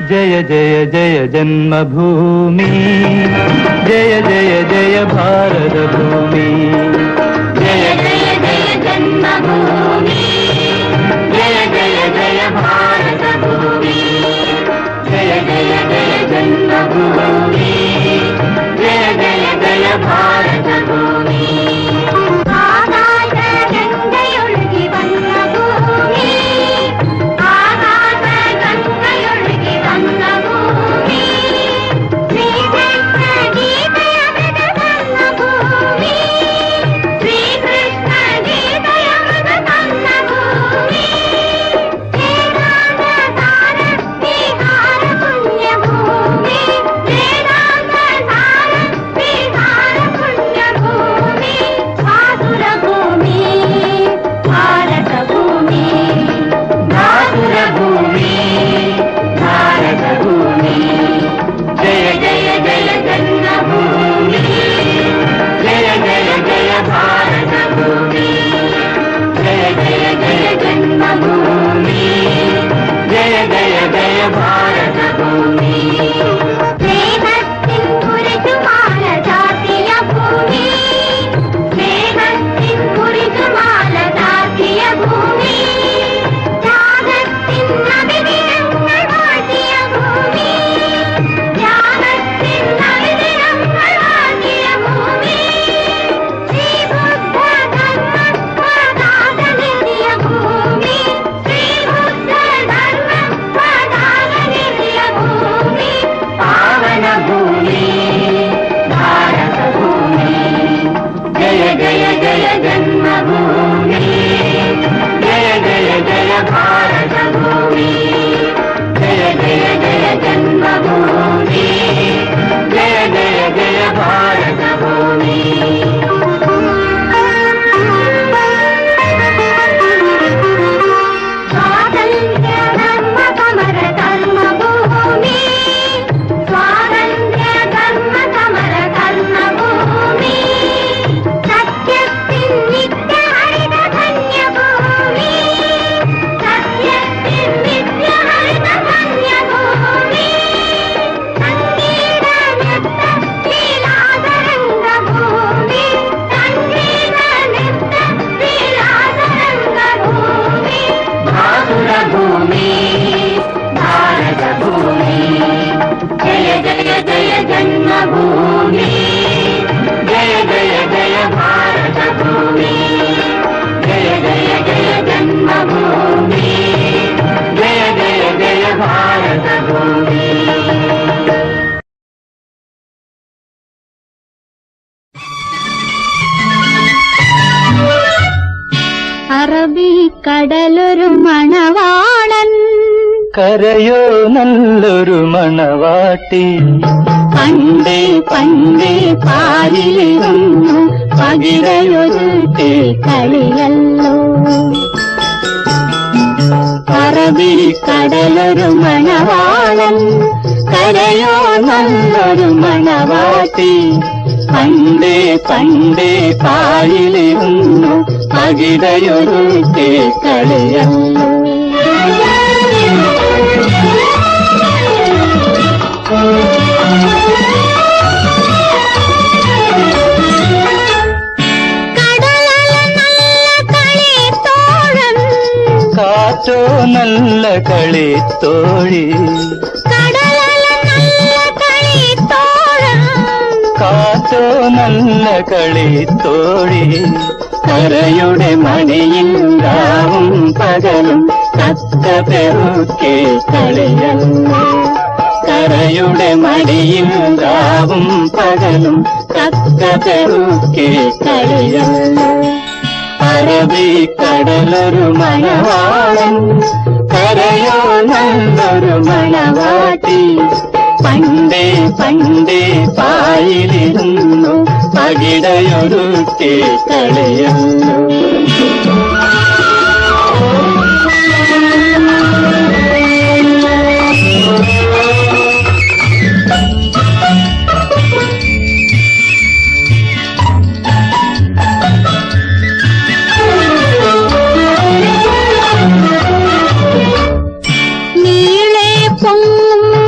जय जय जय जन्मभूमि, जय जय जय भारत भूमि, जय जय जय जन्मभूमि, जय जय जय भारत भूमि, जय जय जय जन्मभूमि, जय जय जय भारत भूमि। കടലൊരു മണവാളൻ, കരയോ നല്ലൊരു മണവാട്ടി, പണ്ടേ പണ്ടേ പാലിലിരുന്നു പകിടയൊരു കളിയല്ലോ. കടലൊരു മണവാളൻ, കരയോ നല്ലൊരു മണവാട്ടി, പണ്ടേ പണ്ടേ പാലിലിരുന്നു പകിടയൊരു കളിയല്ലോ. കാറ്റോ നല്ല കളിത്തോഴി, കാറ്റോ നല്ല കളിത്തോഴി, കരയുടെ മണിയിൽ രാവും പകലും തത്ത പെറുക്കെ കളിയല്ലോ. കരയുടെ മടിയിൽ രാവും പകലും തത്ത പെറുക്കെ കളിയല്ലോ. അറബിക്കടലൊരു മണവാളൻ, കരയോ നല്ലൊരു മണവാട്ടി, പണ്ടേ പണ്ടേ പായിലിരുന്നു പകിടയൊരു കളിയല്ലോ. നീളെ പൊങ്ങും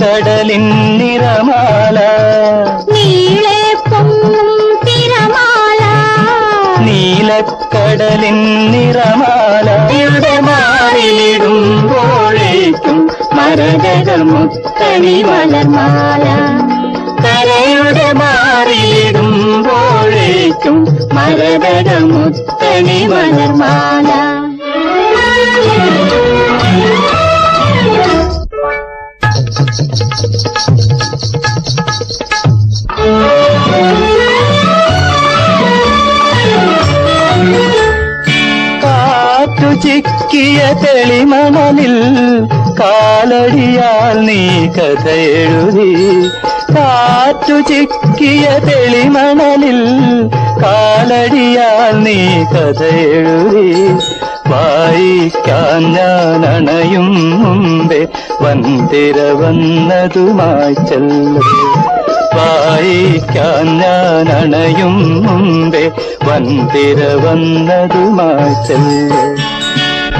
നീലക്കടലിൻ നിറമാല നീളെ പൊങ്ങും തിരമാല നീലക്കടലിൻ നിറമാലയുടെ മാറിലിടുമ്പോഴേക്കും മരതക മുത്തണി മലർമാല കരയുടെ മാറിലിടുമ്പോഴേക്കും മരതക മുത്തണി മലർമാല കാറ്റു ചിക്കിയ തെളിമണലിൽ കാലടിയാൽ നീ കഥ എഴുതി കാറ്റു ചിക്കിയ തെളിമണലിൽ കാലടിയാൽ നീ കഥ എഴുതി വായിക്കാൻ ഞാൻ അണയും മുമ്പേ വന്തിര വന്നതുമായി ചെല്ലു വായിക്കാൻ ഞാൻ അണയും മുമ്പേ വന്തിര വന്നതുമായി ചെല്ലു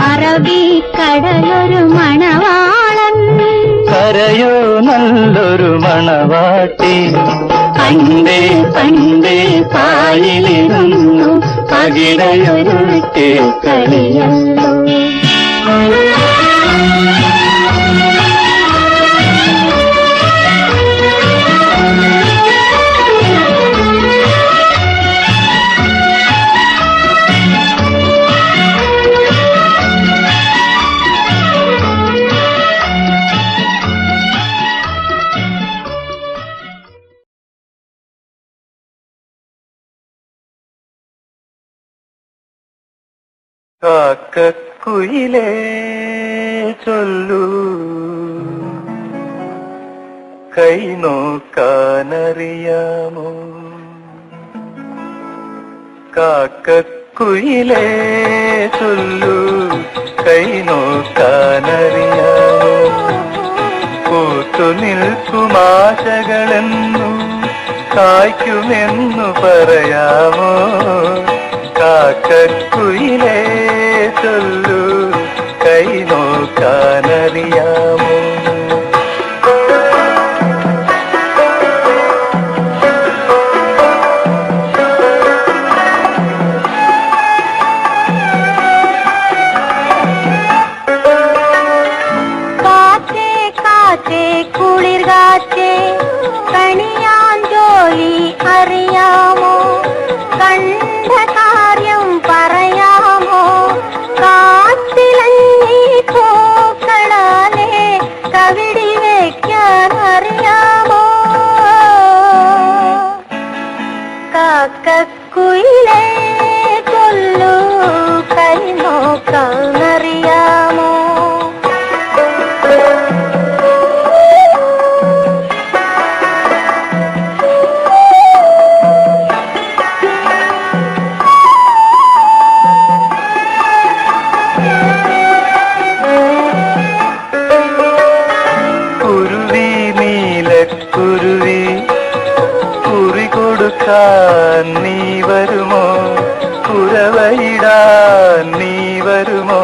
അറബിക്കടലൊരു മണവാളൻ കരയോ നല്ലൊരു മണവാട്ടി പണ്ടേ പണ്ടേ പായിലിരുന്നു പകിടയൊരുക്കെ കളിയല്ലോ കാക്കക്കുയിലേ ചൊല്ലൂ കൈ നോക്കാനറിയാമോ കാക്കക്കുയിലേ ചൊല്ലൂ കൈ നോക്കാനറിയാമോ പൂത്തുനിൽക്കുമാശകളെന്നു കായ്ക്കുമെന്നു പറയാമോ കാക്കക്കുയിലേ ചൊല്ലൂ കൈ നോക്കാനറിയാമോ കാറ്റേ കാറ്റേ കുളിർ കാറ്റേ കണിയാൻ ജോലി അറിയാമോ കണ്ട കാര്യം പറയാമോ കാറ്റിലങ്ങി പൂക്കളാലേ കവിടി വയ്ക്കാൻ അറിയാമോ കാക്കക്കുയിലേ ചൊല്ലൂ കൈ നോക്കാനറിയാമോ കുരുവി കുറി കൊടുക്കാൻ നീ വരുമോ കുരവയിടാൻ നീ വരുമോ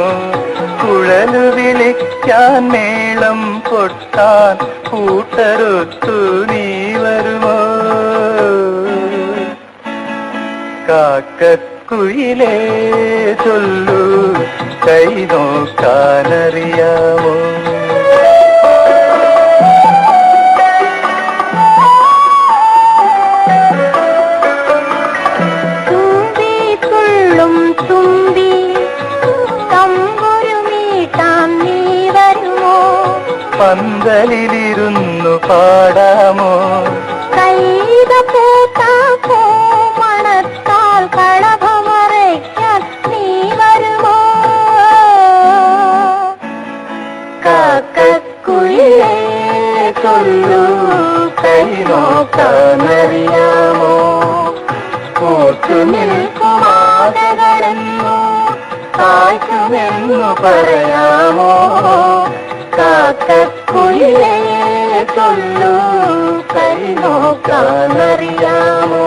കുഴലു വിളിക്കാൻ മേളം കൊട്ടാൻ കൂട്ടരൊത്തു നീ വരുമോ കാക്കക്കുയിലേ ചൊല്ലൂ കൈ നോക്കാനറിയാമോ തുമ്പി തമ്പുരുമീട്ടാം നീ വരുമോ പന്തലിലിരുന്നു പാടാമോ കൈത പൂത്താക്കോ മണത്താൽ കളഭമറയ്ക്കാൻ നീ വരുമോ കാക്കക്കുയിലേ ചൊല്ലൂ കൈ നോക്കാനറിയാമോ കൂട്ടു നിൽക്കുമാതകളെന്നു കായ്ക്കുമെന്നു പറയാമോ കാക്കക്കുയിലേ ചൊല്ലൂ കൈ നോക്കാനറിയാമോ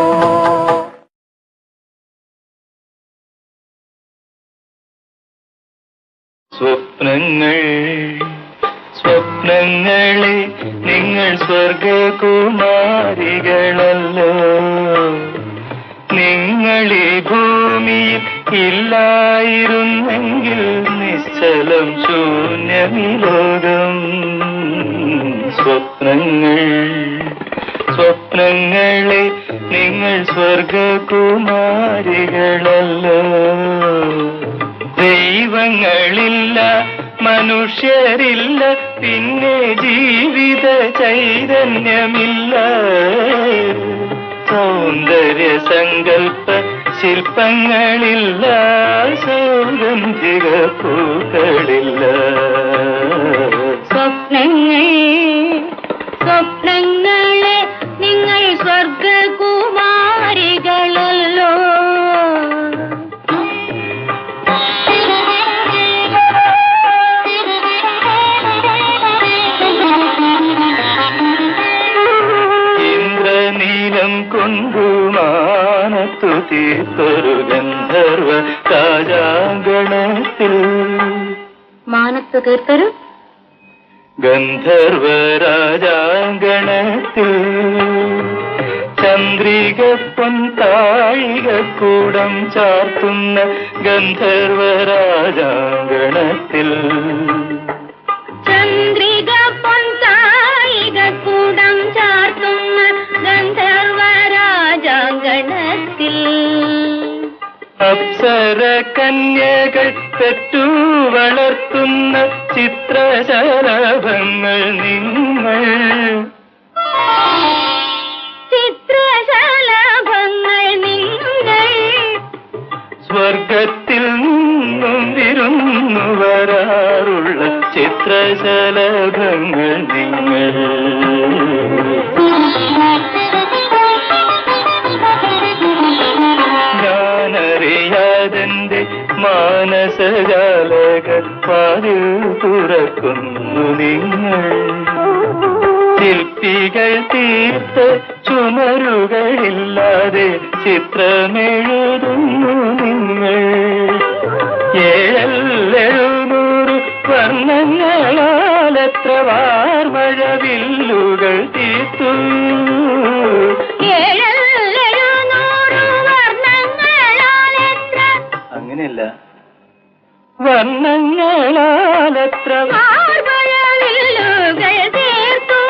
സ്വപ്നങ്ങൾ സ്വപ്നങ്ങളെ നിങ്ങൾ സ്വർഗകുമാരികളല്ലോ. നിങ്ങളീ ഭൂമിയിൽ ഇല്ലായിരുന്നെങ്കിൽ നിശ്ചലം ശൂന്യമീ ലോകം. സ്വപ്നങ്ങളെ നിങ്ങൾ സ്വർഗകുമാരികളല്ലോ. ദൈവങ്ങളില്ല, മനുഷ്യരില്ല, പിന്നെ ജീവിത ചൈതന്യമില്ല. സൗന്ദര്യ സങ്കൽപ്പ ശില്പങ്ങളില്ല, സൗഗന്ധിക പൂക്കളില്ല. സ്വപ്നങ്ങളെ നിങ്ങൾ സ്വർഗകുമാരികളല്ലോ. ഇന്ദ്രനീലം കൊണ്ടുമാനത്തു തീർത്തൊരു ഗന്ധർവ രാജാങ്കണത്തിൽ. മാനത്ത് തീർത്തൊരു ഗന്ധർവ രാജാങ്കണത്തിൽ ചന്ദ്രിക പൊൻതാഴികക്കൂടം ചാർത്തുന്ന ഗന്ധർവ രാജാങ്കണത്തിൽ. ചന്ദ്രിക പൊൻതാഴികക്കൂടം ചാർത്തുന്ന ഗന്ധർവ രാജാങ്കണത്തിൽ. അപ്സര കന്യകൾ പെറ്റു വളർത്തുന്ന ചിത്രശലഭങ്ങൾ നിങ്ങൾ. ചിത്രശലഭങ്ങൾ നിങ്ങൾ. സ്വർഗത്തിൽ നിന്നും വിരുന്നു വരാറുള്ള ചിത്രശലഭങ്ങൾ നിങ്ങൾ. ഞാനറിയാതെന്റെ മാനസജാലക വാതിൽ തുറക്കുന്നു നിങ്ങൾ. ശില്പികൾ തീർത്ത ചുമരുകളില്ലാതെ ചിത്രമെഴുതുന്നു നിങ്ങൾ. 700 വർണ്ണങ്ങളാൽ എത്ര വാർമഴവില്ലുകൾ തീർത്തു. 700 വർണ്ണങ്ങളാലെത്ര അങ്ങനെയല്ല, വർണ്ണങ്ങളാലെത്ര വാർമഴവില്ലുകൾ തീർത്തു.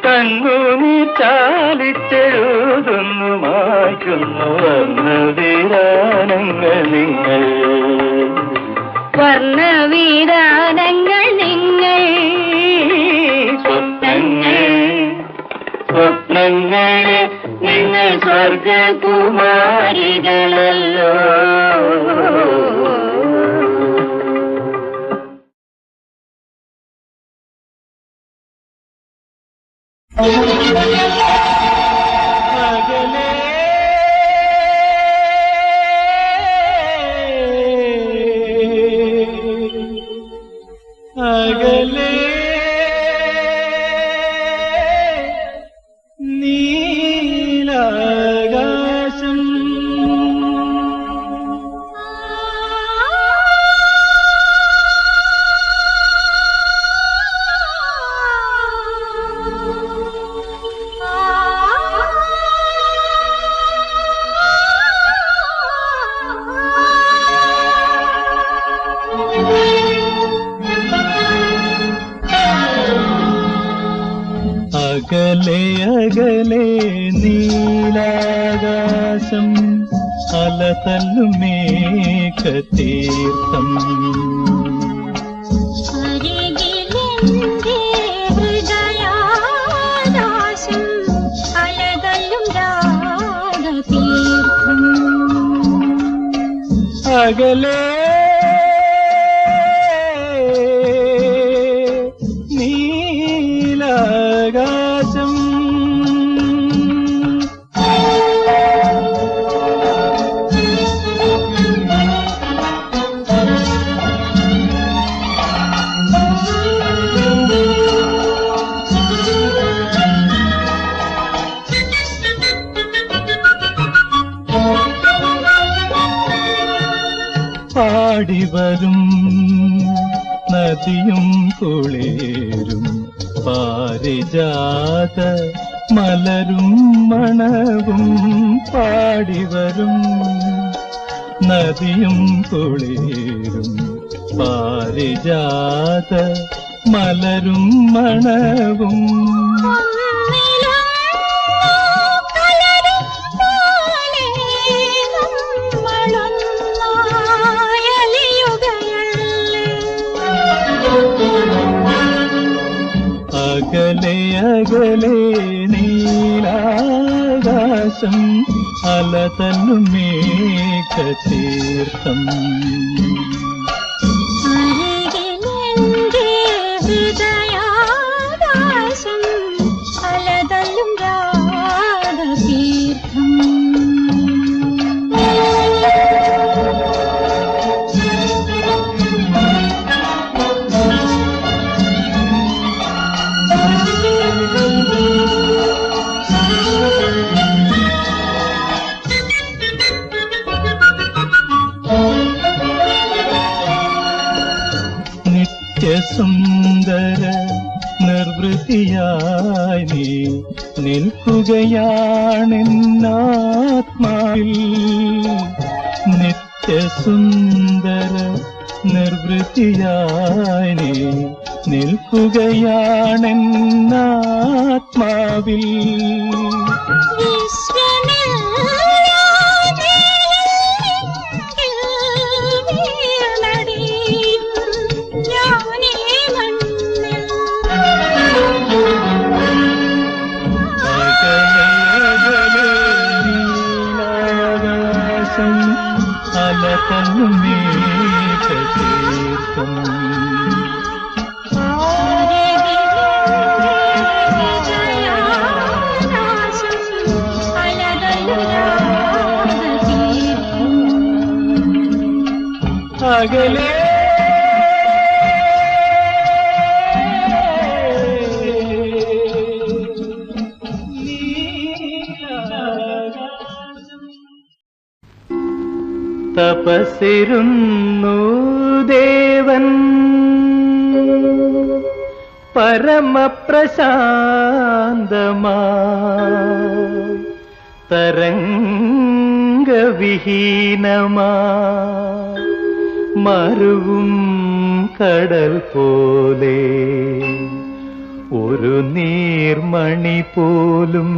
കണ്ണുനീർ ചാലിച്ചെഴുതുന്നു മായ്ക്കുന്നു വർണ്ണവിധാനങ്ങൾ നിങ്ങൾ. വർണ്ണവിധാനങ്ങൾ നിങ്ങൾ. സ്വപ്നങ്ങളെ നിങ്ങൾ സ്വർഗകുമാരികളല്ലോ. അകലെ നീലാകാശം അകലെ അകലെ നീലാകാശം അലതല്ലും മേഘതീർത്ഥം. അരികിലെന്റെ ഹൃദയാകാശം അലതല്ലും രാഗതീർത്ഥം. അകലെ നീലാകാശം പാടിവരും നദിയും കുളിരും പാരിജാത മലരും മണവും പാടിവരും നദിയും കുളിരും പാരിജാത മലരും മണവും അകലെ അകലെ നീലാകാശം അലതല്ലും മേഘതീർത്ഥം ഹൃദയാകാശം അലതല്ലും രാഗതീർത്ഥം സുന്ദര നിർവൃതിയായി നീ നിൽക്കുകയാണെന്നാത്മാവിൽ നിത്യസുന്ദര നിർവൃതിയായി നീ നിൽക്കുകയാണെന്നാത്മാവിൽ അലതല്ലും മേഘതീർത്ഥം അകലെ തപസ്സിരുന്നു ദേവൻ പരമപ്രശാന്തമാ തരംഗവിഹീനമാ മരുവും കടൽ പോലെ ഒരു നീർമണി പോലും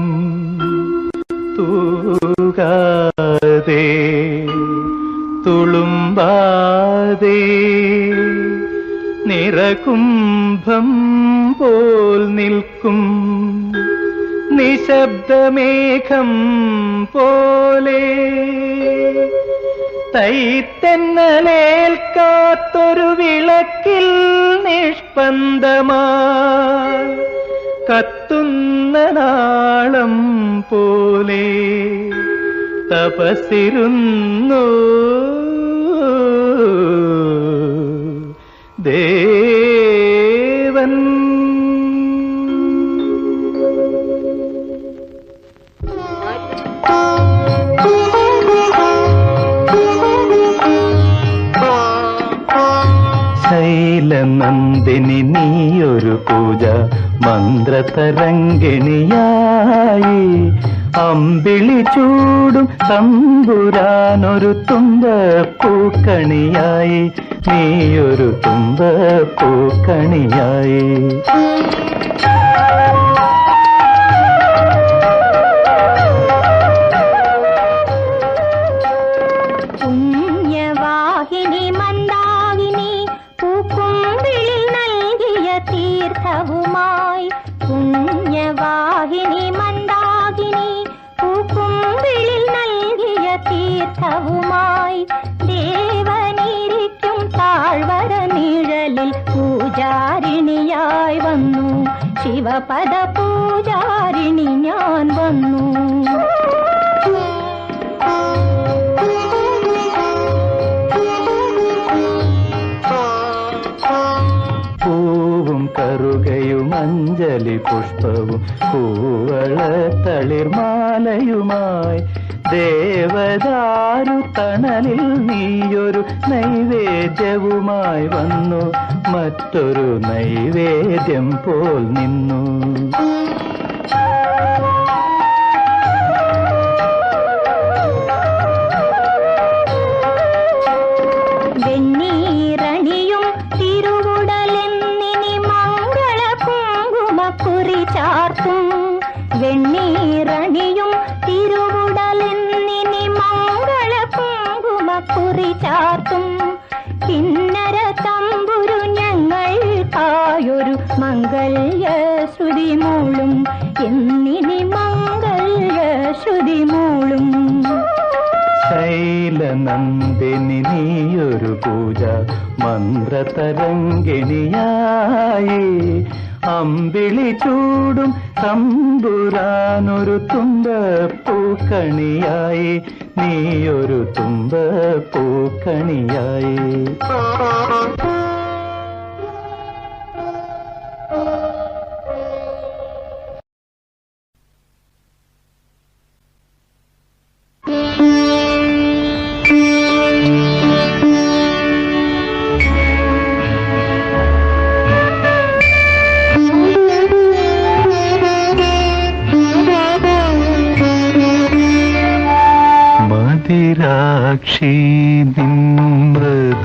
തൂകാതെ തുളുമ്പാതെ നിറകുംഭം പോൽ നിൽക്കും നിശബ്ദമേഘം പോലെ തൈത്തെന്നലേൽക്കാത്തൊരു വിളക്കിൽ നിഷ്പന്ദമായി കത്തുന്ന നാളം പോലെ തപസ്സിരുന്നു ദേവൻ. ശൈലനന്ദിനി നീയൊരു പൂജ മന്ത്രതരംഗിണിയായി അമ്പിളി ചൂടും തമ്പുരാനൊരു തുമ്പപ്പൂക്കണിയായി നീയൊരു തുമ്പപ്പൂക്കണിയായി. പുണ്യവാഹിനി മന്ദാകിനി പൂക്കുമ്പിളിൽ നൽകിയ തീർത്ഥവുമായി പുണ്യവാഹിനി മന്ദാകിനി പൂക്കുമ്പിളിൽ നൽകിയ തീർത്ഥവുമായി ദേവനിരിക്കും താഴ്വര നിഴലിൽ പൂജാരിണിയായി വന്നു ശിവപദ പൂജാരിണി ഞാൻ വന്നു. പൂവും കറുകയും അഞ്ജലി പുഷ്പവും കൂവള തളിർമാലയുമായി ദേവദാരു തണലിൽ നീയൊരു നൈവേദ്യവുമായി വന്നു, മറ്റൊരു നൈവേദ്യം പോൽ നിന്നു. വെണ്ണീറണിയും തിരുവുടലെന്നിനി മംഗള കുങ്കുമക്കുറി ചാർത്തും. വെണ്ണീറണിയും തിരുവുടലെന്നിനി മംഗള കുങ്കുമക്കുറി ചാർത്തും. കിന്നര തമ്പുരു ഞങ്ങൾക്കായൊരു മംഗല്യ ശ്രുതി മൂളും, എന്നിനി മംഗല്യ ശ്രുതി മൂളും. ശൈലനന്ദിനി നീയൊരു പൂജ മന്ത്രതരംഗിണിയായി, അമ്പിളി ചൂടും തമ്പുരാനൊരു തുമ്പപ്പൂക്കണിയായി, നീയൊരു തുമ്പപ്പൂക്കണിയായി. മതിരാക്ഷി മൃദുലാധരങ്ങൾ,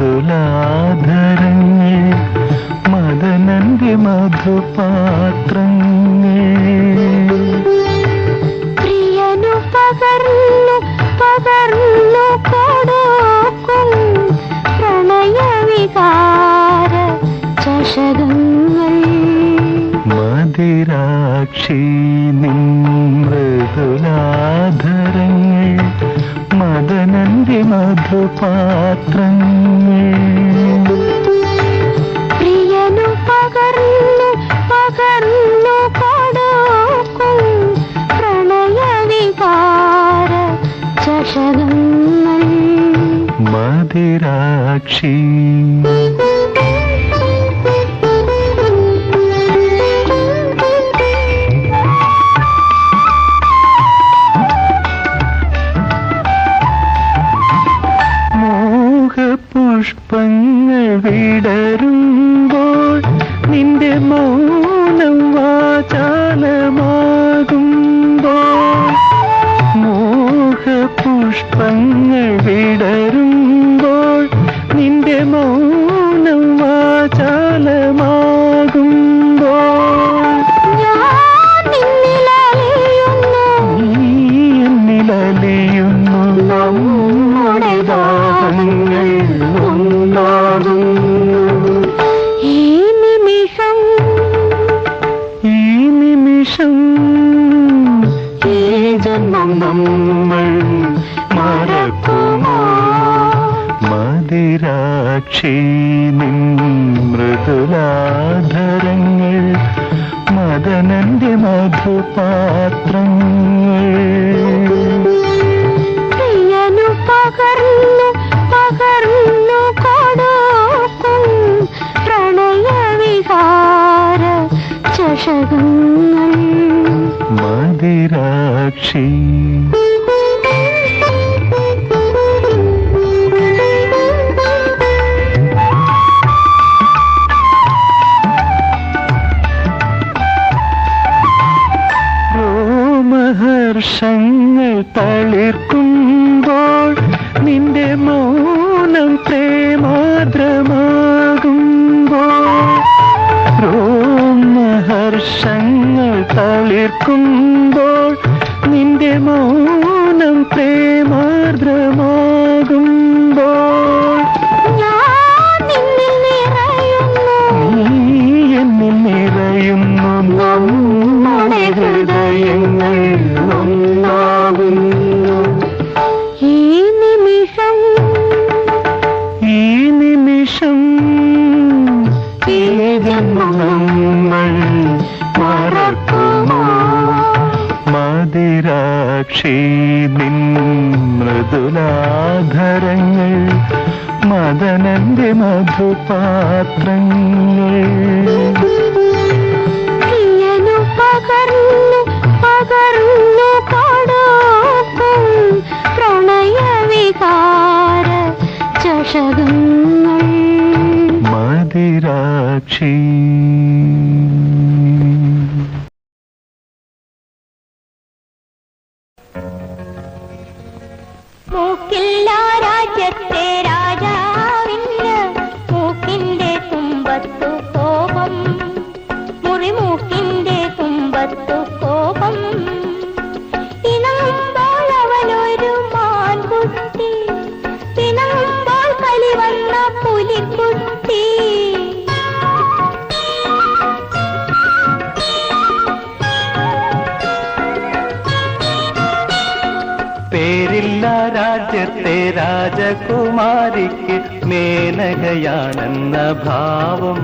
മദനന്റെ മധുപാത്രങ്ങൾ. പ്രിയനു പകർന്നു പകർന്നു കൊടുക്കും പ്രണയവികാര ചഷകങ്ങൾ. മതിരാക്ഷി മൃദുലാധരങ്ങൾ, മദനന്റെ മധുപാത്രങ്ങൾ. പ്രിയനു പകർന്നു പകർന്നു കൊടുക്കും പ്രണയവികാര ചഷകങ്ങൾ. മതിരാക്ഷി പുഷ്പങ്ങൾ വിടരുമ്പോൾ നിന്റെ മൗനം വാചാലമാകുമ്പോൾ, മോഹപുഷ്പങ്ങൾ വിടരുമ്പോൾ നിന്റെ മൗനം വാചാലമാകുമ്പോൾ, നീ എന്നിലലിയുന്നു, നമ്മുടെ ദാഹങ്ങൾ ഒന്നാകുന്നു. ഈ നിമിഷം ഈ ജന്മം നമ്മൾ മറക്കുമോ? മതിരാക്ഷി മൃദുലാധരങ്ങൾ, മദനന്റെ മധുപാത്രങ്ങൾ. പ്രിയനു പകർന്നു പകർന്നു കൊടുക്കും പ്രണയവികാര ചഷകങ്ങൾ. മതിരാക്ഷി രോമഹർഷങ്ങൾ തളിർക്കുമ്പോൾ നിന്റെ മൗനം പ്രേമാദ്രമാകുമ്പോൾ, രോമഹർഷങ്ങൾ തളിർക്കുമ്പോൾ നിന്റെ മൗനം പ്രേമാർദ്രമാകുമ്പോൾ, നീ എന്നിൽ നിറയുന്നു, നമ്മുടെ ഹൃദയങ്ങൾ ഒന്നാകുന്നു. ഈ നിമിഷം ഈ ജന്മം നമ്മൾ മറക്കുമോ? മതിരാക്ഷി മൃദുലാധരങ്ങൾ, മദനന്റെ മധുപാത്രങ്ങൾ. പ്രിയനു പകർന്നു പകർന്നു കൊടുക്കും വാചകങ്ങൾ മദിരാക്ഷി. മൂക്കില്ല രാജ്യത്തെ രാജാവിന് മൂക്കിന്റെ തുമ്പത്തു കോപം, മുറിമൂക്കിന്റെ തുമ്പത്തു കോപം. ഇണങ്ങുമ്പോൾ അവനൊരു മാൻകുട്ടി, പിണങ്ങുമ്പോൾ കളി വന്ന പുലിക്കുട്ടി. പേരില്ല രാജ്യത്തെ രാജകുമാരിക്ക് മേനകയാണെന്ന ഭാവം,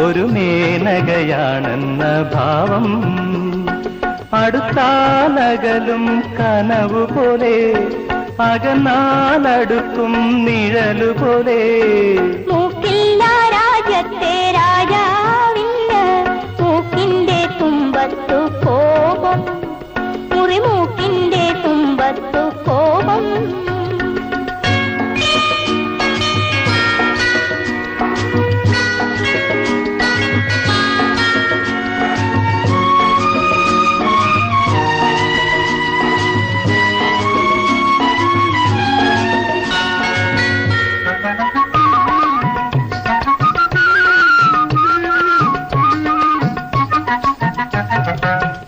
ഒരു മേനകയാണെന്ന ഭാവം. അടുത്താലകലും കനവു പോലെ, അകന്നാലടുക്കും നിഴലുപോലെ. മൂക്കില്ല രാജ്യത്തെ രാജാവിന് മൂക്കിന്റെ തുമ്പത്തു കോപം, മുറിമൂക്കിന്റെ തുമ്പത്തു കോപം.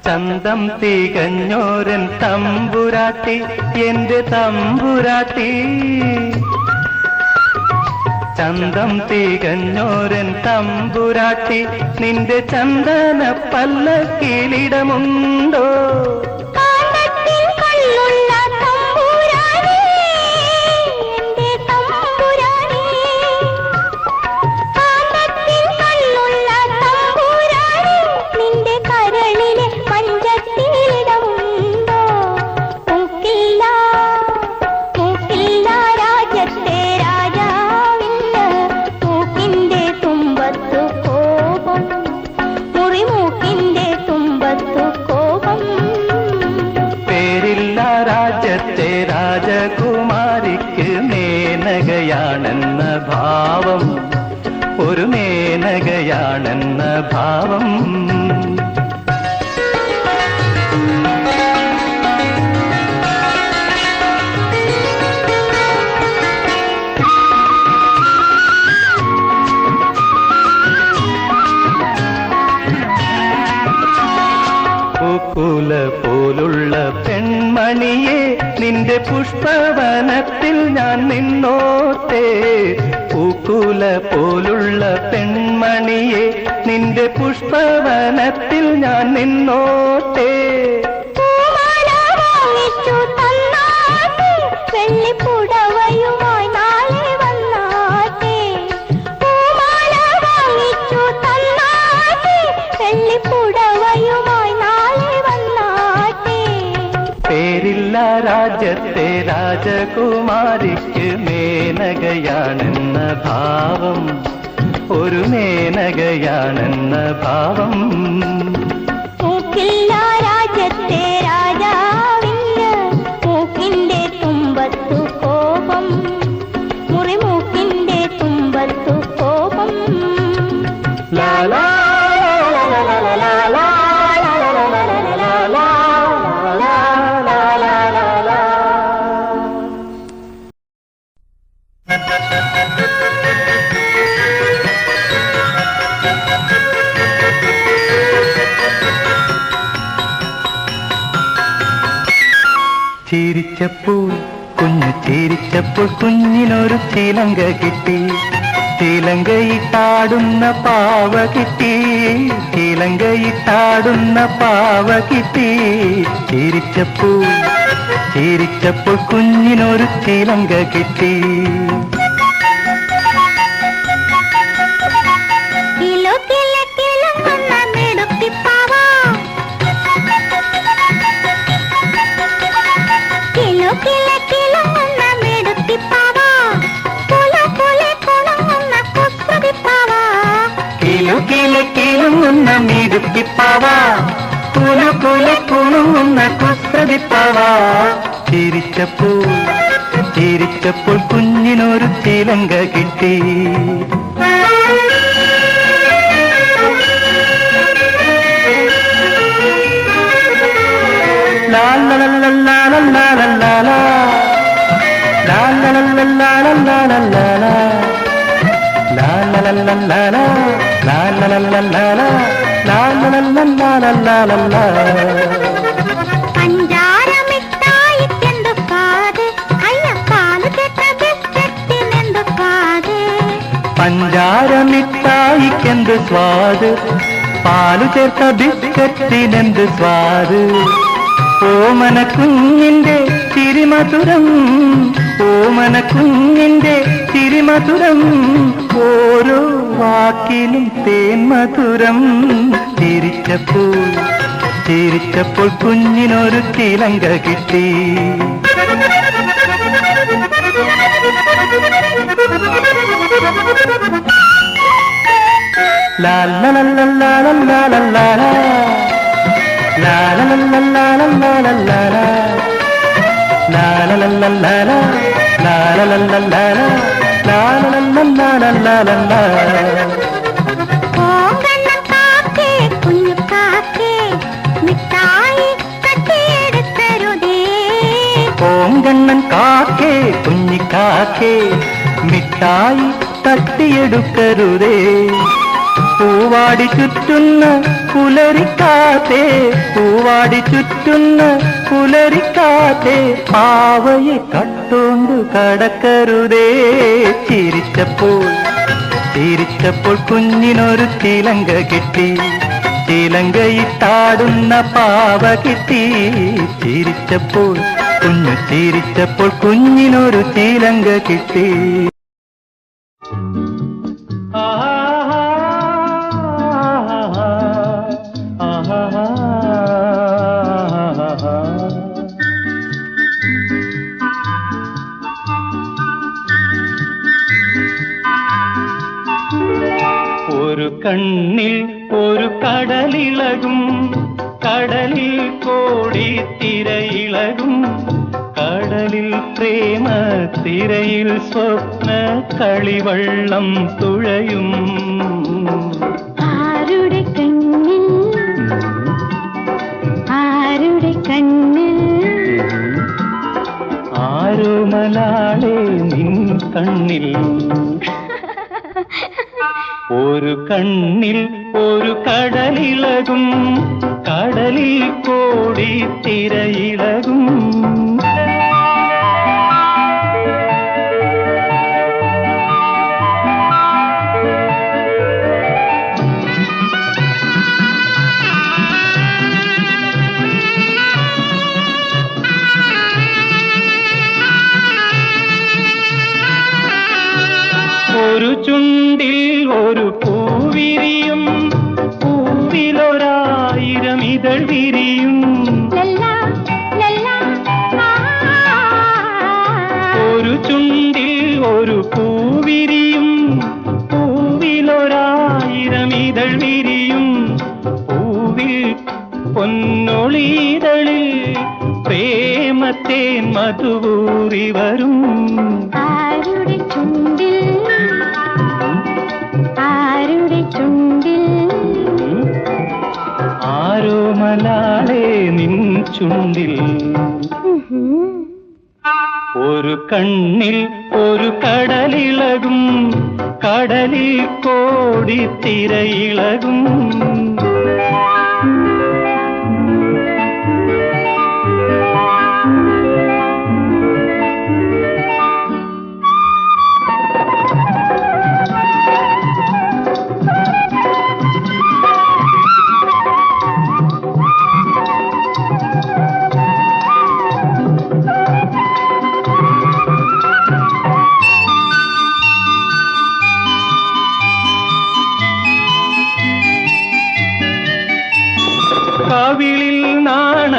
ചന്തം തികഞ്ഞോരൻ തമ്പുരാട്ടി, എന്റെ തമ്പുരാട്ടി. ചന്തം തികഞ്ഞോരൻ തമ്പുരാട്ടി, നിന്റെ ചന്ദന പല്ലക്കിലിടമുണ്ടോ? രാജ്യത്തെ രാജകുമാരിക്ക് മേനകയാണെന്ന ഭാവം, ഒരു മേനകയാണെന്ന ഭാവം. പൂക്കുല പോലുള്ള പെൺമണിയെ നിന്റെ പുഷ്പവനത്തിൽ ഞാൻ നിന്നോട്ടെ. പൂക്കുല പോലുള്ള പെൺമണിയെ നിന്റെ പുഷ്പവനത്തിൽ ഞാൻ നിന്നോട്ടെ. വെള്ളിപ്പുടവയുമായി നാളെ വന്നാട്ടെ, വെള്ളിപ്പുടവയുമായി നാളെ വന്നാട്ടെ. പേരില്ല രാജ്യത്തെ രാജകുമാരിക്ക് മേനകയാണെന്ന ഭാവം, ഒരു മേനകയാണെന്ന ഭാവം. മൂക്കില്ല രാജ്യത്തെ രാജാവിന് മൂക്കിന്റെ തുമ്പത്തു കോപം, മുറിമൂക്കിന്റെ തുമ്പത്തു കോപം. ലാലാ ചിരിച്ചപ്പോൾ കുഞ്ഞു ചിരിച്ചപ്പോൾ കുഞ്ഞിനൊരു ചിലങ്ക കിട്ടി, ചിലങ്കയിട്ടാടുന്ന പാവ കിട്ടി, ചിലങ്കയിട്ടാടുന്ന പാവ കിട്ടി. ചിരിച്ചപ്പോൾ ചിരിച്ചപ്പോൾ കുഞ്ഞിനൊരു ചിലങ്ക കിട്ടി. കിലുകിലുങ്ങുന്ന മിടുക്കിപ്പാവ, കുലുകുലുങ്ങുന്ന കുസൃതിപ്പാവ. ചിരിച്ചപ്പോൾ ചിരിച്ചപ്പോൾ കുഞ്ഞിനൊരു ചീലങ്ക കിട്ടി. പഞ്ചാരമിഠായിക്കെന്തു സ്വാദ്, അയ്യ പാല് ചേർത്ത ബിസ്ക്കറ്റിനെന്തു സ്വാദ്. പഞ്ചാരമിഠായിക്കെന്ത് സ്വാദ്, പാലു ചേർത്ത ബിസ്ക്കറ്റിനെന്ത് സ്വാദ്. ഓമന കുഞ്ഞിന്റെ ചിരിമധുരം, ഓമന കുഞ്ഞിന്റെ ചിരിമധുരം, ഓരോ വാക്കിലും തേന്മധുരം. ചിരിച്ചപ്പോൾ ചിരിച്ചപ്പോൾ കുഞ്ഞിനൊരു ചിലങ്ക കിട്ടി. ലാ ലാ ലാ ലാ ലാ ലാ ലാ ലാ ലാ. La la la la la la la la la la. La la la la la la. La la la la la la. La la la la la la la la. കോങ്കണ്ണൻ കാക്കേ കുഞ്ഞു കാക്കേ മിഠായി തട്ടിയെടുത്തരുതേ. കോങ്കണ്ണൻ കാക്കേ കുഞ്ഞിക്കാക്കേ മിഠായി തട്ടിയെടുക്കരുതേ. പൂവാടി ചുറ്റുന്ന പുലരിക്കാത്തേ, പൂവാടി ചുറ്റുന്ന പുലരിക്കാത്തേ, പാവയെ കട്ടോണ്ട് കടക്കരുതേ. ചിരിച്ചപ്പോൾ ചിരിച്ചപ്പോൾ കുഞ്ഞിനൊരു ചിലങ്ക കിട്ടി, ചിലങ്കയിട്ടാടുന്ന പാവ കിട്ടി. ചിരിച്ചപ്പോൾ കുഞ്ഞു ചിരിച്ചപ്പോൾ കുഞ്ഞിനൊരു ചിലങ്ക കിട്ടി. ഒരു കണ്ണിൽ ഒരു കടലിളകും, കടലിൽ കോടി തിരയിളകും, കടലിൽ പ്രേമ തിരയിൽ സ്വപ്ന കളിവള്ളം തുഴയും. ആരുടെ കണ്ണിൽ, ആരുടെ കണ്ണിൽ, ആരോ മലാളെ നിൻ കണ്ണിൽ. ഒരു കണ്ണിൽ ഒരു കടലിളകും, കടലിൽ കോടി തിരയിളകും. ഒരു ചുണ്ടിൽ ഒരു പൂവിരിയും, പൂവിലൊരായിരം ഇതൾ വിരിയും. ഒരു ചുണ്ടിൽ ഒരു പൂവിരിയും, പൂവിലൊരായിരം ഇതൾ വിരിയും. പൂവിൽ പൊന്നൊളിതളിൽ പ്രേമത്തേൻ മധുവൂറി വരും. ആരുടെ ചുണ്ടിൽ, ആരുടെ ചുണ്ടിൽ, ആരോ മലാളെ നിൻ ചുണ്ടിൽ. ഒരു കണ്ണിൽ ഒരു കടലിളകും, കടലിൽ കോടി തിരയിളകും. കവിളിൽ നാണ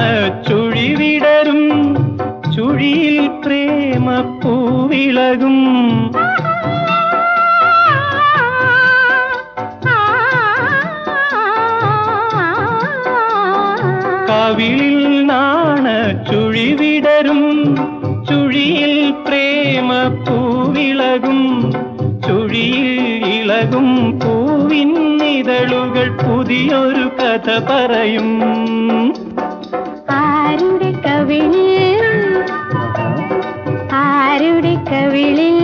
ചുഴി വിടരും, ചുഴിയിൽ പ്രേമ പൂവിളകും. കവിളിൽ നാണ ചുഴി വിടരും, ചുഴിയിൽ പ്രേമ പൂവിളകും. പുതിയൊരു കഥ പറയും. ആരുടെ കവിളിൽ ആരുടെ കവിളിൽ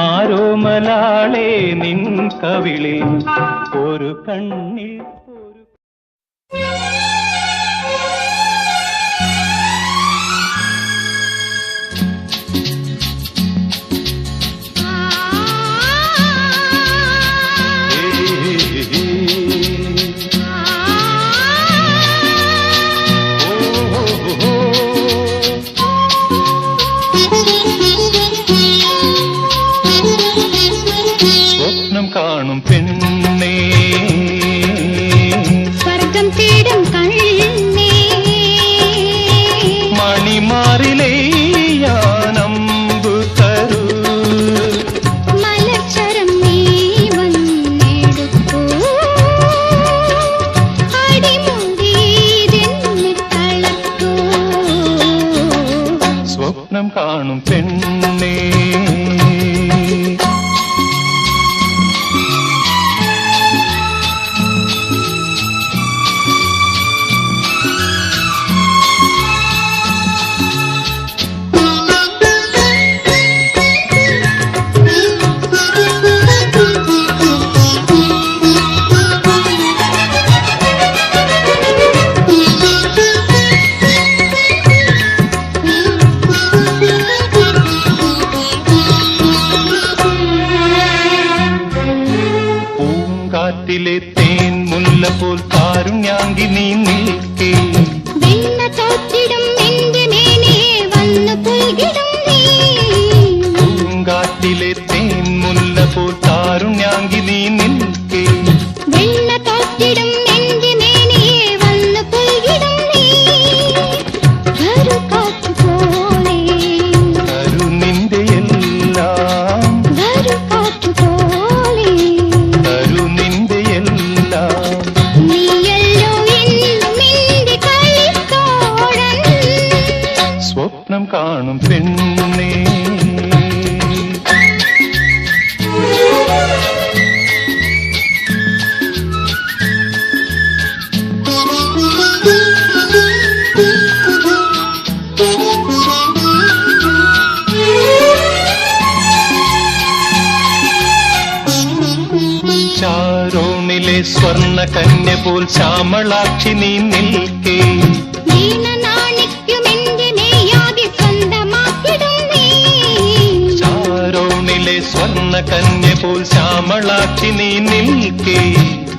ആരോമലാളെ നിൻ കവിളിൽ ഒരു കണ്ണിൽ സ്വപ്നം കാണും പെണ്ണേ, സ്വർഗം തേടും കണ്ണേ, മണിമാറിലെയ്യാനമ്പു തരൂ, മലർച്ചരം നീ വന്നെടുക്കൂ, അടിമുടിയിതെന്നെ തളർത്തൂ. സ്വപ്നം കാണും പെണ്ണേ. പൂങ്കാറ്റിലെ തേൻ മുല്ല പോൽ കാരുണ്യാങ്കി നീ നിൽക്കേ, വെണ്ണ തോറ്റിടും എന്റെ മേനിയെ വന്നു പുൽകിടും നീ. പൂങ്കാറ്റിലെ തേൻ മുല്ല പോൽ കാരുണ്യാങ്കി നീ നിൽക്കേ, വെണ്ണ തോറ്റിടും എന്റെ മേനിയെ വന്നു പുൽകിടും നീ. ഒരു കാറ്റ് പോലെ തരൂ നിന്റെ എല്ലാം, ഒരു കാറ്റ് പോലെ തരൂ നിന്റെ എല്ലാം. നീയല്ലോ എന്നും എന്റെ കളിത്തോഴൻ. സ്വപ്നം കാണും പെണ്ണേ. ചാരോണിലെ സ്വർണ്ണ കന്യ പോൽ ശ്യാമളാക്ഷി നീ നിൽക്കേ, വീണ നാണിക്കും എന്റെ നെയ്യാകെ സ്വന്തമാക്കിടും നീ. ചാരോണിലെ സ്വർണ്ണ കന്യ പോൽ ശ്യാമളാക്ഷി നീ നിൽക്കേ,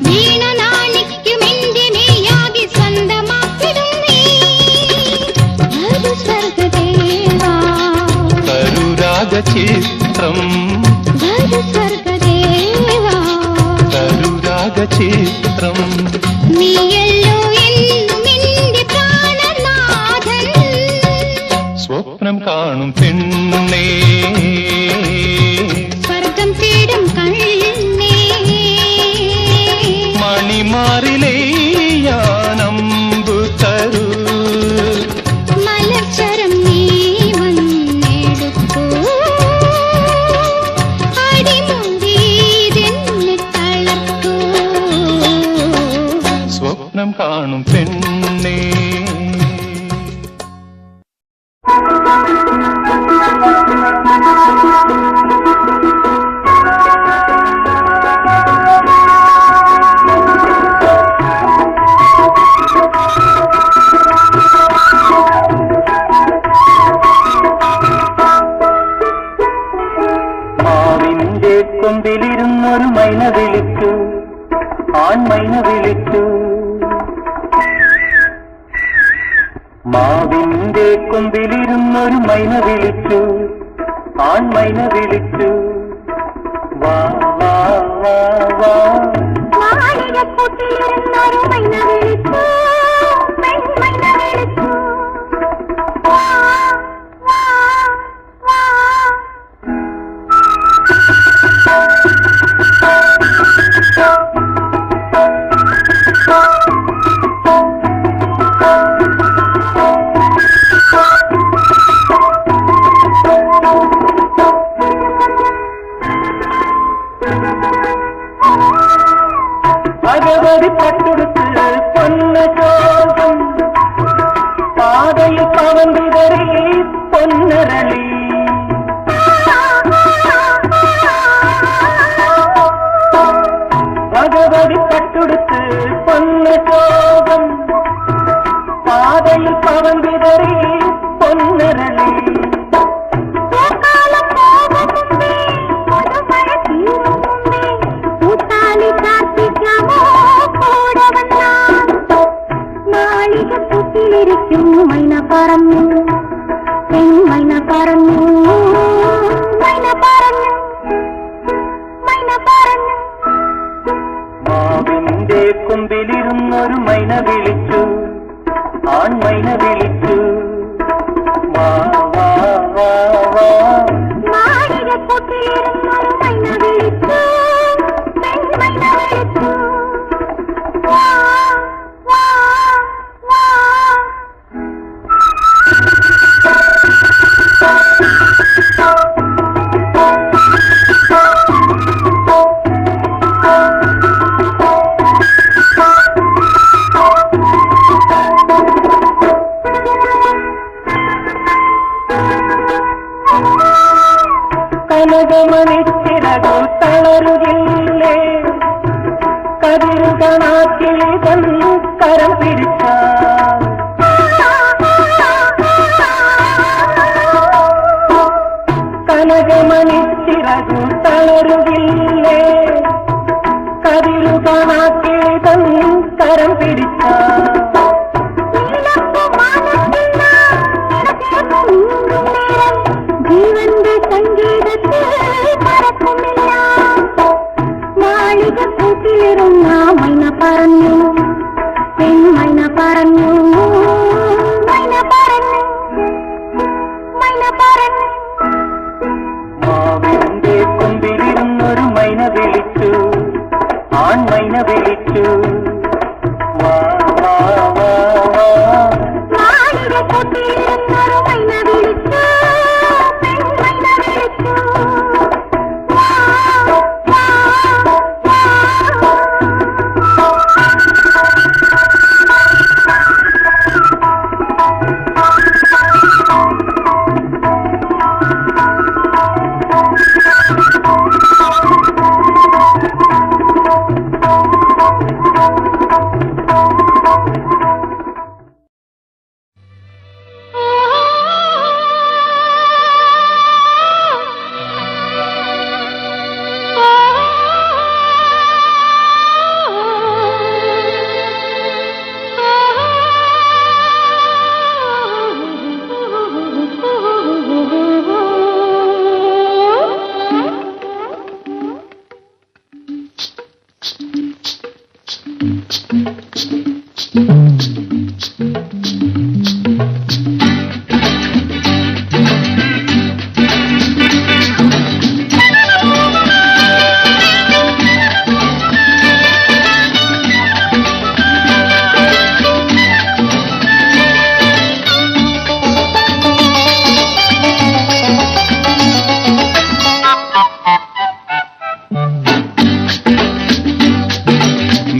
വീണ നാണിക്കും എന്റെ നെയ്യാകെ സ്വന്തമാക്കിടും നീ. ഒരു സ്വർഗദേവാ, തരൂ രാഗചിത്രം, ഒരു സ്വർഗദേവാ, തരൂ രാഗചിത്രം. നീയല്ലോ എന്നും എന്റെ പ്രാണനാഥൻ. സ്വപ്നം കാണും പെണ്ണേ, സ്വർഗം തേടും കണ്ണേ, മണിമാറിലെയ്യാനമ്പു തരൂ, മലർച്ചരം നീ വന്നെടുക്കൂ, അടിമുടിയിതെന്നെ തളർത്തൂ. സ്വപ്നം കാണും പെണ്ണേ. മാവിന്റെ കൊമ്പിലിരുന്നൊരു മൈന വിളിച്ചു, ആൺമൈന വിളിച്ചു. മാവിന്റെ കൊമ്പിലിരുന്നൊരു മൈന വിളിച്ചു, ആൺമൈന വിളിച്ചു. വാ വാ വാ വാ, മാളികക്കൂട്ടിലിരുന്നൊരു മൈന വിളിച്ചു, പെൺമൈന വിളിച്ചു. വാ, വാ, വാ. കനകമണിച്ചിറകു തളരുകില്ലേ കതിരുകണാക്കിളി തൻ കരം പിടിച്ചാൽ കനകമണിച്ചിറകു തളരുകില്ലേ കതിരുകണാക്കിളി തൻ കരം പിടിച്ചാൽ ജീവന്റെ സംഗീതത്തിൽ മറക്കുന്നില്ല മാളിക കൂട്ടിലിരുന്ന മൈന പറഞ്ഞു പെൺമൈന പറഞ്ഞു മൈന പറഞ്ഞു മൈന പറഞ്ഞു മാവിന്റെ കൊമ്പിലിരുന്നൊരു മൈന വിളിച്ചു ആൺമൈന വിളിച്ചു വാ വാ വാ വാ മാളിക കൂട്ടിലിരുന്നൊരു മൈന വിളിച്ചു പെൺമൈന വിളിച്ചു വാ വാ വാ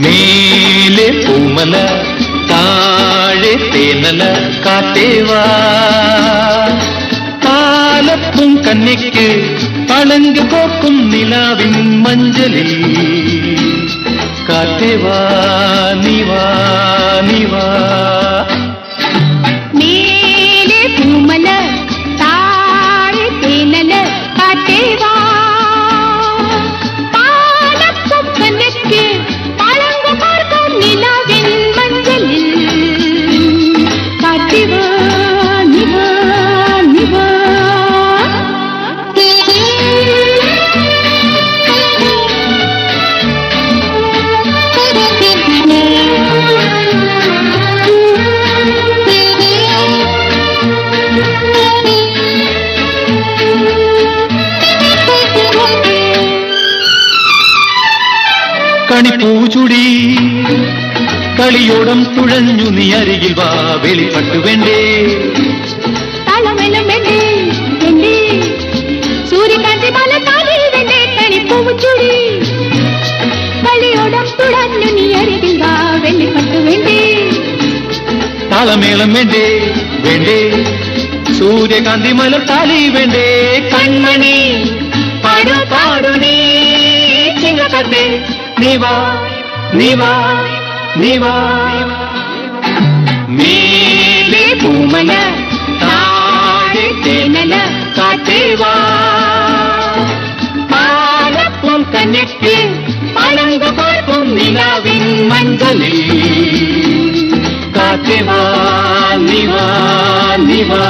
മേലെ പൂമല താഴെ തേനല കാട്ടേവാ പാലപ്പും കന്നിക്ക് പളങ്ക് പോക്കും നിലാവിൻ മഞ്ചലിൽ കാട്ടേവാ നിവാ നിവാ മേലെ പൂമല താഴെ തേനല കാട്ടേവാ പാലപ്പും കന്നിക്ക് പളങ്ക് പോക്കും നിലാവിൻ മഞ്ചലിൽ കാട്ടേവാ നിവാ നിവാ കണിപ്പൂചുടി കളിയോടം തുഴഞ്ഞു നീ അരികിൽ വാ വെളിപ്പെട്ടു വേണ്ടേ തളമെല്ലാം വേണ്ടേ വേണ്ടേ സൂര്യകാന്തി മല താലിൽ വേണ്ടേ കണിപ്പൂച്ചുടി കളിയോടം തുഴഞ്ഞു നീ അരികിൽ വാ വെള്ളിപ്പട്ടു വേണ്ടേ താളമേളം വേണ്ടേ വേണ്ടേ സൂര്യകാന്തി മലർത്താലി വേണ്ടേ കൺമണി പാടു പാടു നീ ചിങ്ങക്കത്തെ നീവാ നീവാ നീവാ മേലെ പൂമല താഴെ തേനല കാട്ടേവാ പാലപ്പും കന്നിക്ക് പളങ്ക് പോക്കും നിലാവിൻ മഞ്ചലിൽ കാട്ടേവാ നിവാ നിവാ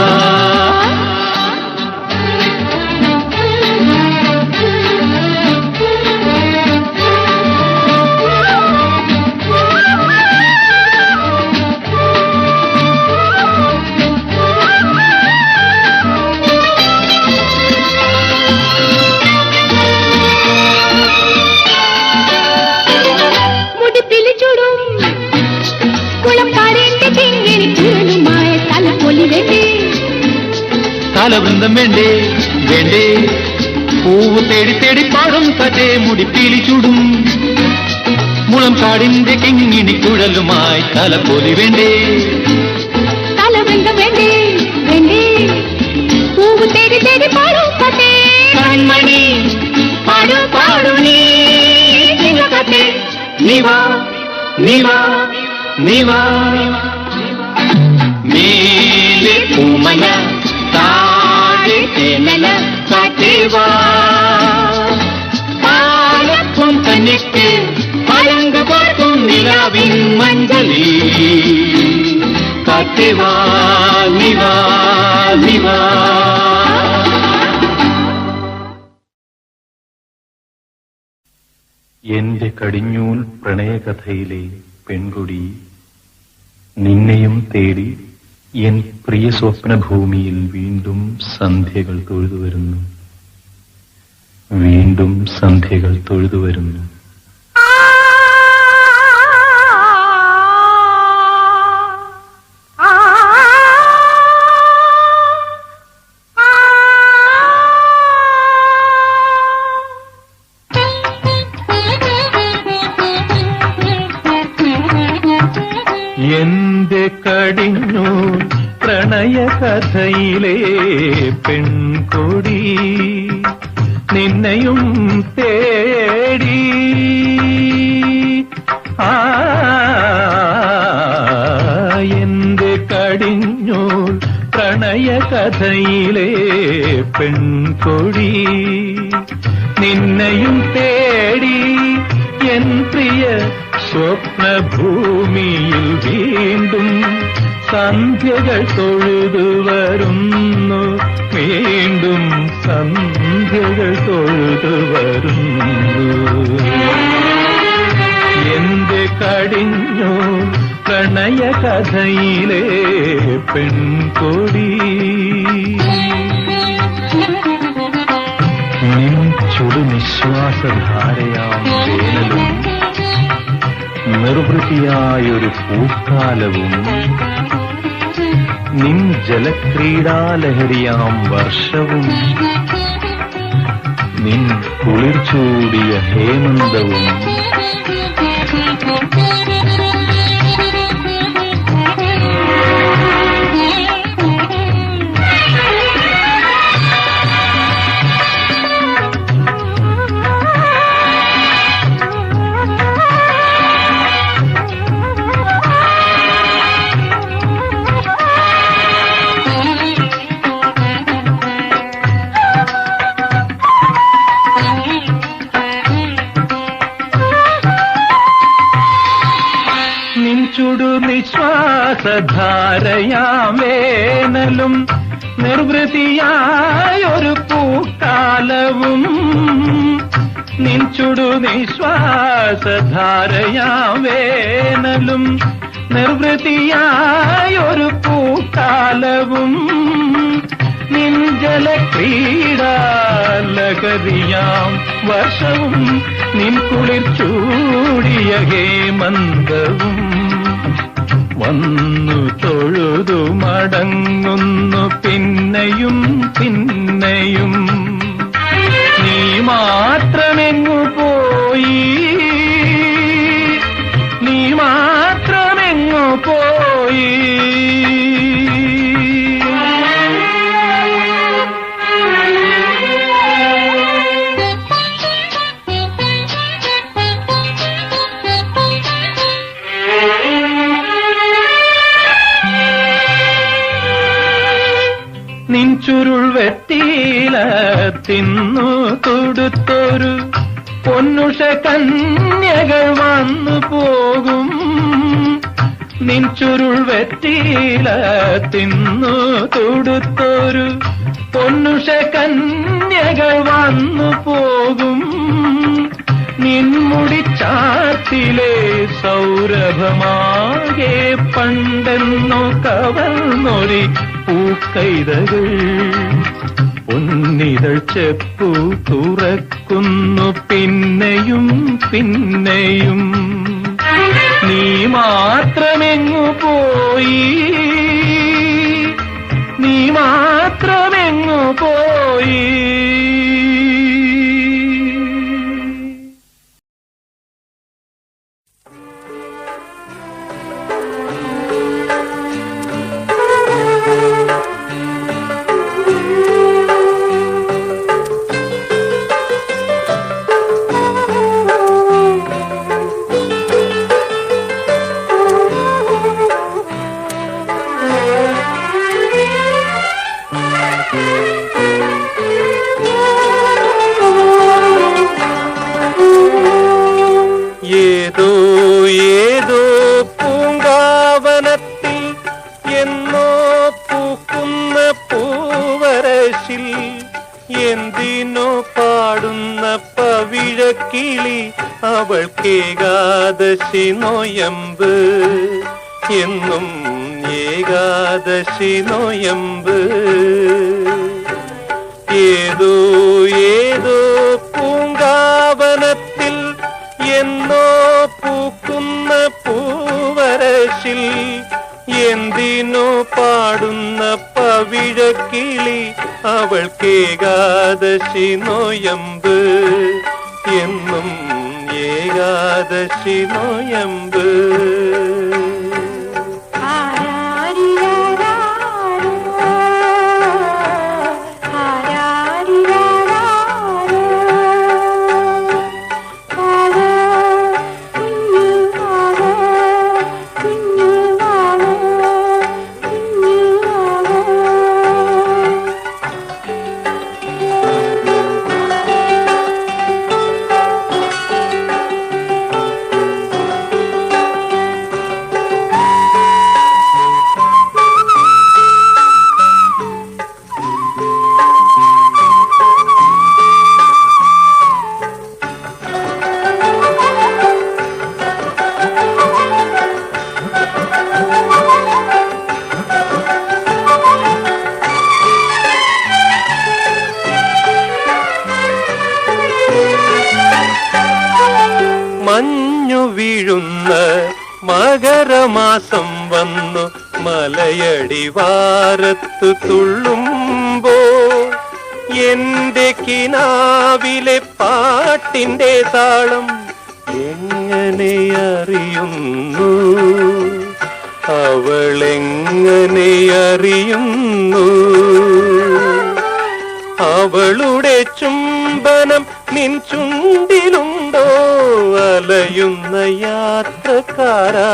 താലവൃന്ദം വേണ്ടേ വേണ്ടേ പൂവ് തേടി തേടി പാടും കഥേ മുടിപ്പീലി ചൂടും മുളം കാടിന്റെ കിങ്ങിണി കുഴലുമായി തലപ്പൊലി വേണ്ടേ താലവൃന്ദം വേണ്ടേ വേണ്ടേ പൂവ് തേടി തേടി പാടും കഥേ കൺമണി നിവാ നിവാ നിവാ മേലെ പൂമല താഴെ തേനല കാറ്റേവാ പാലപ്പും കന്നിക്ക് പഴങ്ക് പോർക്കും നിലാവിൻ മഞ്ചലി കാറ്റേവാ നിവാ നിവാ. എന്റെ കടിഞ്ഞൂൽ പ്രണയകഥയിലെ പെൺകുടി, നിന്നെയും തേടി എൻ പ്രിയ സ്വപ്നഭൂമിയിൽ വീണ്ടും സന്ധ്യകൾ തൊഴുതുവരുന്നു, വീണ്ടും സന്ധ്യകൾ തൊഴുതുവരുന്നു. എന്റെ കടിഞ്ഞു പ്രണയകഥയിലെ പെൺകൊടി, നിന്നെയും തേടി എന്റെ കടിഞ്ഞു പ്രണയകഥയിലെ പെൺകൊടി, നിന്നെയും തേടി എൻ പ്രിയ സ്വപ്നഭൂമിയിൽ വീണ്ടും സന്ധ്യകൾ തൊഴുതു വരുന്നു, വീണ്ടും സന്ധ്യകൾ തൊഴുതു വരുന്നു. എന്റെ കടിഞ്ഞു പ്രണയകഥയിലെ പെൺകൊടി, നിൻ ചുടുനിശ്വാസധാരയാം വേനലും നിർവൃതിയായൊരു പൂക്കാലവും, നിൻ ജലക്രീഡാലഹരിയാം വർഷവും, നിൻ കുളിർച്ചൂടിയ ഹേമന്തവും, നിശ്വാസധാരയാം വേനലും നിർവൃതിയായൊരു പൂക്കാലവും, നിൻ ചുടു നിശ്വാസധാരയാം വേനലും നിർവൃതിയായൊരു പൂക്കാലവും, നിൻ ജലക്രീഡാലഹരിയാം വർഷവും, നിൻ കുളിർച്ചൂടിയ ഹേമന്തവും, വന്നു തൊഴുതു മടങ്ങുന്നു പിന്നെയും പിന്നെയും. നീ മാത്രമെങ്ങു പോയി, നീ മാത്രമെങ്ങു പോയി. നിൻ ചുരുൾ വെട്ടിയില തിന്നു തൊടുത്തൊരു പൊന്നുഷ കന്യകൾ വന്നു പോകും, നിൻ ചുരുൾ വെട്ടിയില തിന്നു തൊടുത്തൊരു പൊന്നുഷ കന്യകൾ വന്നു പോകും, നിൻമുടിച്ചാത്തിലെ സൗരഭമാകെ പണ്ടെന്നോ കവർന്നൊരി പൂക്കൈതകൾ, പൊന്നിതൾ ചെപ്പു തുറക്കുന്നു പിന്നെയും പിന്നെയും. നീ മാത്രമെങ്ങു പോയി, നീ മാത്രമെങ്ങു പോയി. ഏതോ ഏതോ പൂങ്കാവനത്തിൽ എന്നോ പൂക്കുന്ന പൂവരശിൽ എന്തിനോ പാടുന്ന പവിഴക്കിളി അവൾക്കേകാദശി നോയമ്പ് എന്നും ഏകാദശി നോയമ്പ് ഏതോ ഏതോ പൂങ്കാവനത്തിൽ എന്നോ പൂക്കുന്ന പൂവരശിൽ എന്തിനോ പാടുന്ന പവിഴക്കിളി അവൾക്കേകാദശി നോയമ്പ് എന്നും ഏകാദശി നോയമ്പ് മഞ്ഞു വീഴുന്ന മകരമാസം വന്നു മലയടിവാരത്തു തുള്ളുമ്പോൾ എന്റെ കിനാവിലെ പാട്ടിന്റെ താളം എങ്ങനെ അറിയുന്നു അവളെങ്ങനെ അറിയുന്നു അവളുടെ ചുംബനം നിൻ ചുണ്ടിലുണ്ടോ അലയുന്ന യാത്രക്കാരാ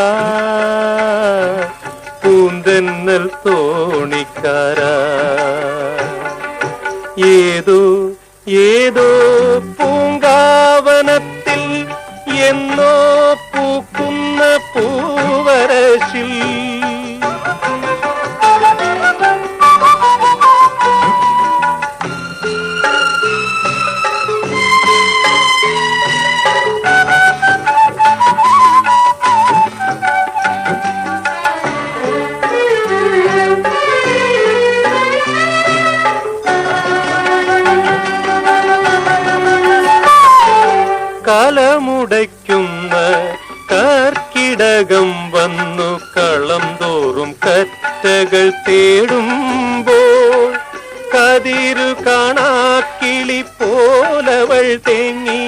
പൂന്തന്നൽ തോണിക്കാരാ ഏതോ ഏതോ പൂങ്കാവനത്തിൽ എന്നോ പൂക്കുന്ന പൂവരശിൽ കലമുടയ്ക്കുന്ന കർക്കിടകം വന്നു കളം തോറും കറ്റകൾ തേടുമ്പോൾ കതിരു കാണാക്കിളി പോലവൾ തേങ്ങി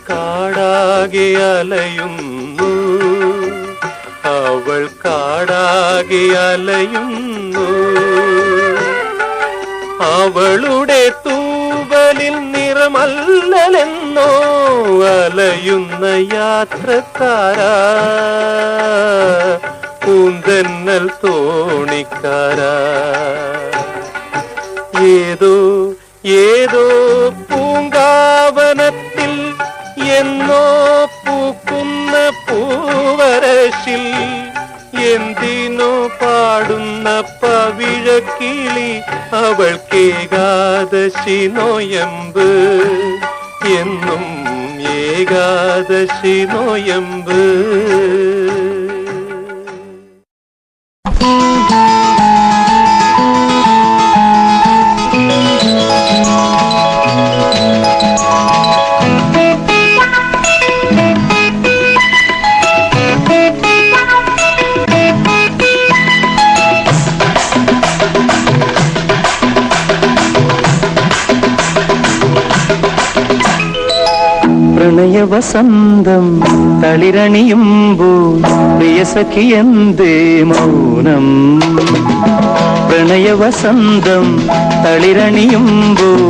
കാടാകെ അലയുന്നു അവൾ കാടാകെ അലയുന്നു അവളുടെ തൂവലിൽ നിറമല്ലലെന്നോ അലയുന്ന യാത്രക്കാരാ പൂന്തന്നൽ തോണിക്കാരാ ഏതോ ഏതോ പൂങ്കാവനത്തിൽ എന്നോ പൂക്കുന്ന പൂവരശിൽ എന്തിനോ പാടുന്ന പവിഴക്കിളി അവൾക്കേകാദശി നോയമ്പ് എന്നും ഏകാദശി നോയമ്പ് പ്രണയവസന്തം തളിരണിയുമ്പോൾ പ്രിയസഖി എന്തേ മൗനം പ്രണയവസന്തം തളിരണിയുമ്പോൾ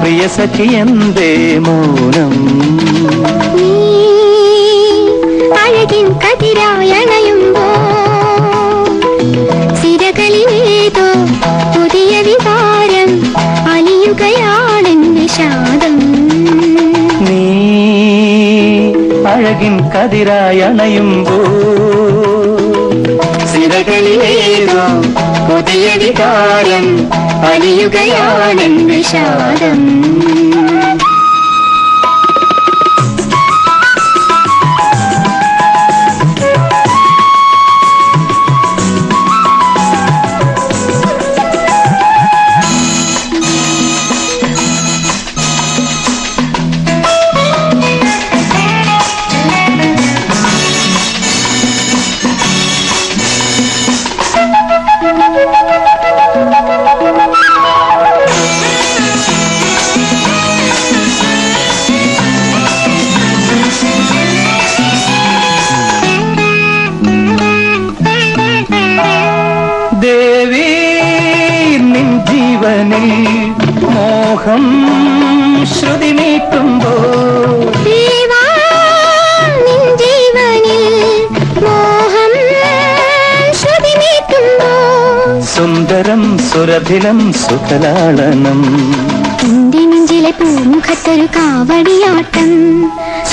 പ്രിയസഖി എന്തേ മൗനം അഴകിൻ കതിരായണയുമ്പോൾ സിരകളിലേതോ പുതിയ വികാരം അലിയുകയാണെൻ വിഷാദം. നീ അഴകിൻ കതിരായണയുമ്പോ സിരകളിലേതോ പുതിയ വികാരം അലിയുകയാണെൻ വിഷാദം. ദേവി നിൻ ജീവനിൽ മോഹം ശ്രുതി മീട്ടുമ്പോ ദേവാ നിൻ ജീവനിൽ മോഹം ശ്രുതി മീട്ടുമ്പോ സുന്ദരം സുരഭിലം സുഖലാളനം എന്റെ നെഞ്ചിലെ പൂമുഖത്തൊരു കാവടിയാട്ടം.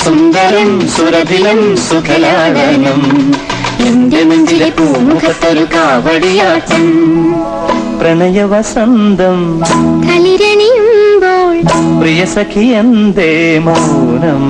സുന്ദരം സുരഭിലം സുഖലാളനം എന്റെ നെഞ്ചിലെ പൂമുഖത്തൊരു കാവടിയാട്ടം. പ്രണയവസന്തം കളിരണിയുമ്പോൾ പ്രിയ സഖി എന്തേ മൗനം.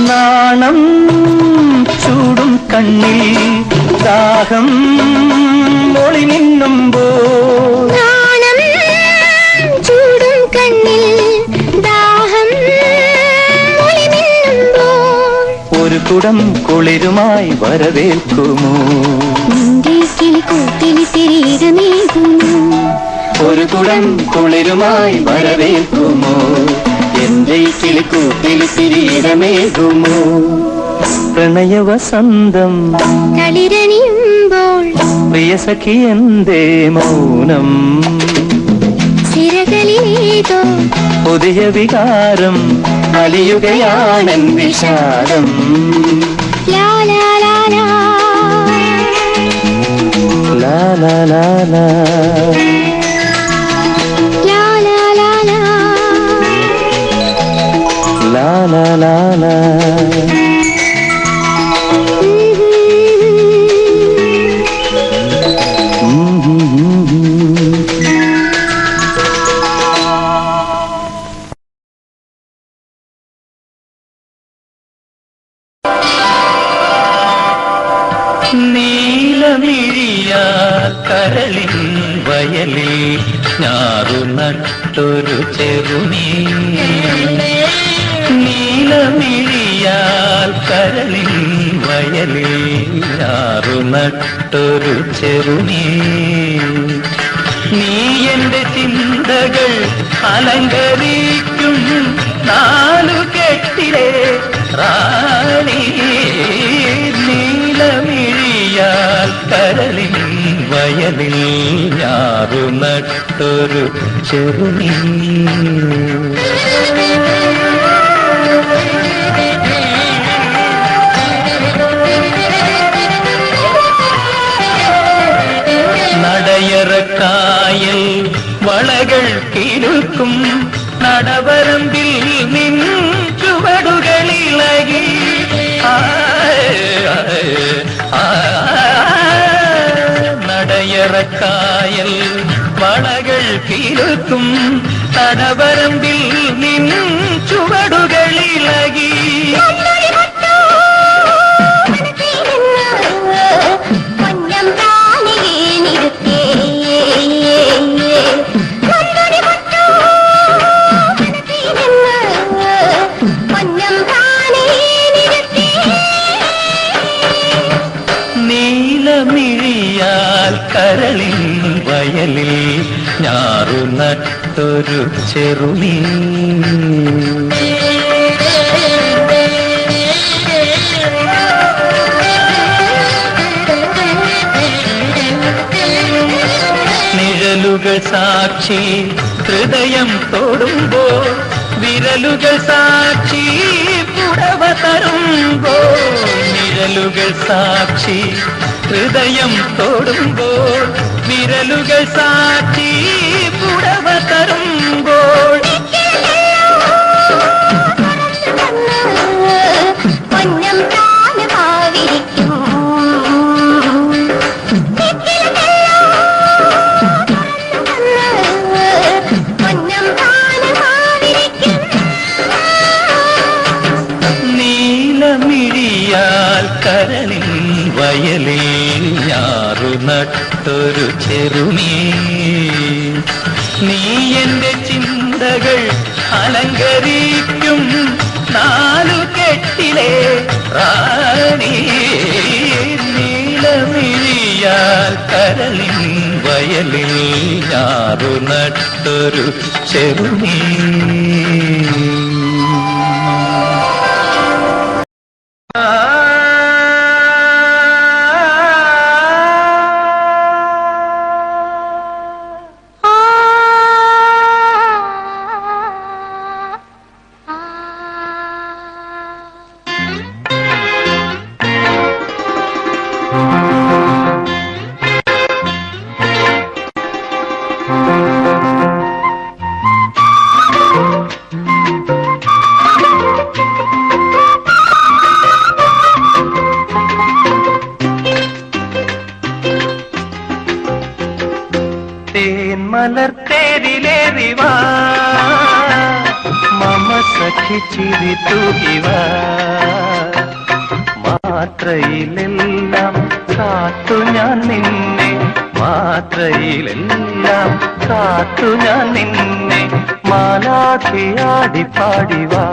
നാണം ചൂടും കണ്ണിൽ ദാഹം ഒളി നിന്നുമ്പോ നാണം ചൂടും കണ്ണിൽ ദാഹം ഒളി മിന്നുമ്പോൾ ഒരു കുടം കുളിരുമായി വരവേൽക്കുമോ നിന്റെ കിളിക്കൂട്ടിൽ തിരിയിടമേകുന്നു. ഒരു കുടം കുളിരുമായി വരവേൽക്കുമോ എന്റെ കിളിക്കൂട്ടിൽ തിരിയിടമേകുമോ. പ്രണയവസന്തം കളിരണിയുമ്പോൾ പ്രിയ സഖി എന്തേ മൗനം. സിരകളിലേതോ പുതിയ വികാരം അലിയുകയാണെൻ വിഷാദം. ലാ ലാ ലാ ലാ ലാ ലാ ലാ ലാ ലാ ലാ ലാ ലാ ലാ ലാ. നീലമിഴിയ കരളിൻ വയലിൽ ഞാറു നട്ടൊരു ചെറുനീ. നീലമിഴിയാൽ കരളിൻ വയലിൽ ഞാറു നട്ടൊരു ചെറുനീ. നീ എന്റെ ചിന്തകൾ അലങ്കരിക്കും നാലുകെട്ടിലെ റാണി. നീലമിഴിയാൽ കരളിൻ വയലിൽ ഞാറു നട്ടൊരു ചെറുനീ. നടയറക്കായൽ വളകൾ കിലുക്കും നടവരമ്പിൽ നിൻ ചുവടുകളിളകി. നടയറക്കായൽ വളകൾ കിലുക്കും നടവരമ്പിൽ നിൻ ചുവടുകളിളകി. നീലമിഴിയാൽ കരളിൻ വയലിൽ ഞാറു നട്ടൊരു ചെറുമീ. നിഴലുകൾ സാക്ഷി ഹൃദയം തൊടുമ്പോൾ, വിരലുകൾ സാക്ഷി പുടവ തരുമ്പോൾ. നിഴലുകൾ സാക്ഷി ഹൃദയം തൊടുമ്പോൾ, വിരലുകൾ സാക്ഷി പുടവ തരുമ്പോൾ. പൊന്നം താനുമാവിരിക്കും നീലമിഴിയാൽ കരളിൻ വയലിൽ ഞാറു നട്ടൊരു ചെറുമീ. നീ എന്റെ ചിന്തകൾ അലങ്കരിക്കും നാലുകെട്ടിലെ റാണി. നീലമിഴിയാൽ കരളിൻ വയലിൽ ഞാറു നട്ടൊരു ചെറുമീ. മലർത്തേരിലേറിവാ മമ സഖി ചിരി തൂകിവാ. മാത്രയിലെല്ലാം കാത്തു ഞാൻ നിന്നെ, മാത്രയിലെല്ലാം കാത്തു ഞാൻ നിന്നെ. മാലാഖിയാടി പാടിവാ.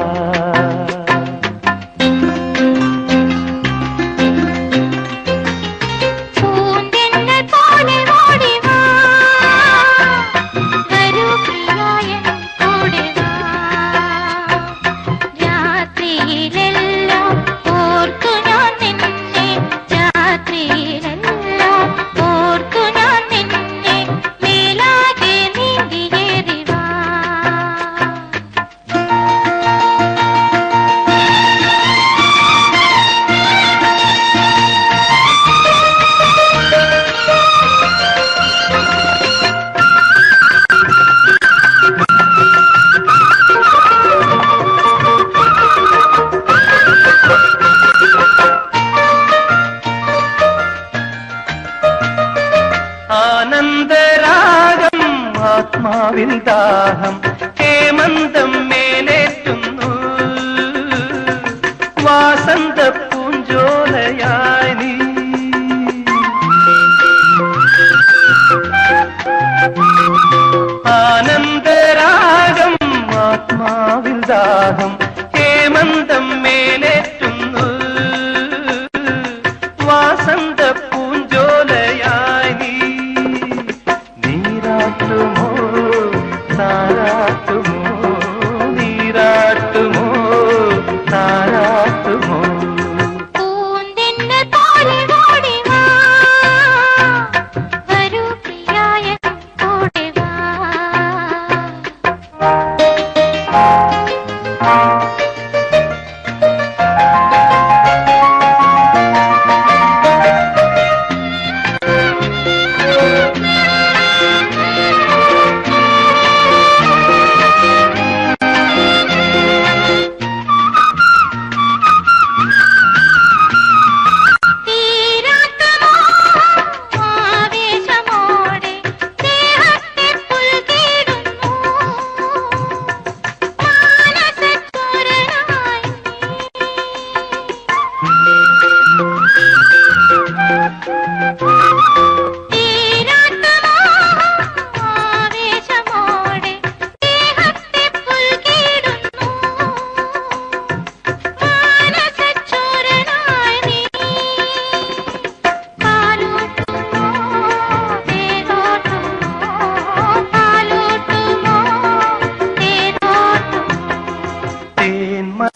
ആനന്ദരാഗം ആത്മാവിൽ ദാഹം ഹേമന്തം മേലേറ്റുന്നു. വാസന്ത പൂഞ്ചോലയായി നീ. ആനന്ദരാഗം ആത്മാവിൽ ദാഹം ഹേമന്തം മേലേറ്റുന്നു. വാസന്ത പൂഞ്ചോലയായി നീ. നീരാട്ടുമോ താരാ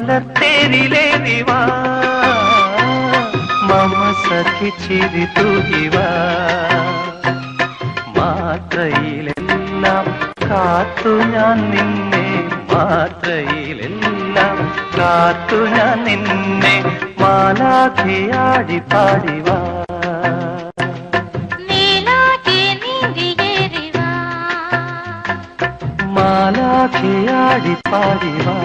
മലത്തേരിലേറിവാ മമ സഖി ചിരി തൂകിവാ മാത്രയിലെല്ലാം കാത്തു ഞാൻ നിന്നെ മാത്രയിലെല്ലാം കാത്തു ഞാൻ നിന്നെ മാലാഖിയാടി പാടിവാ മാലാഖിയാടി പാടിവാ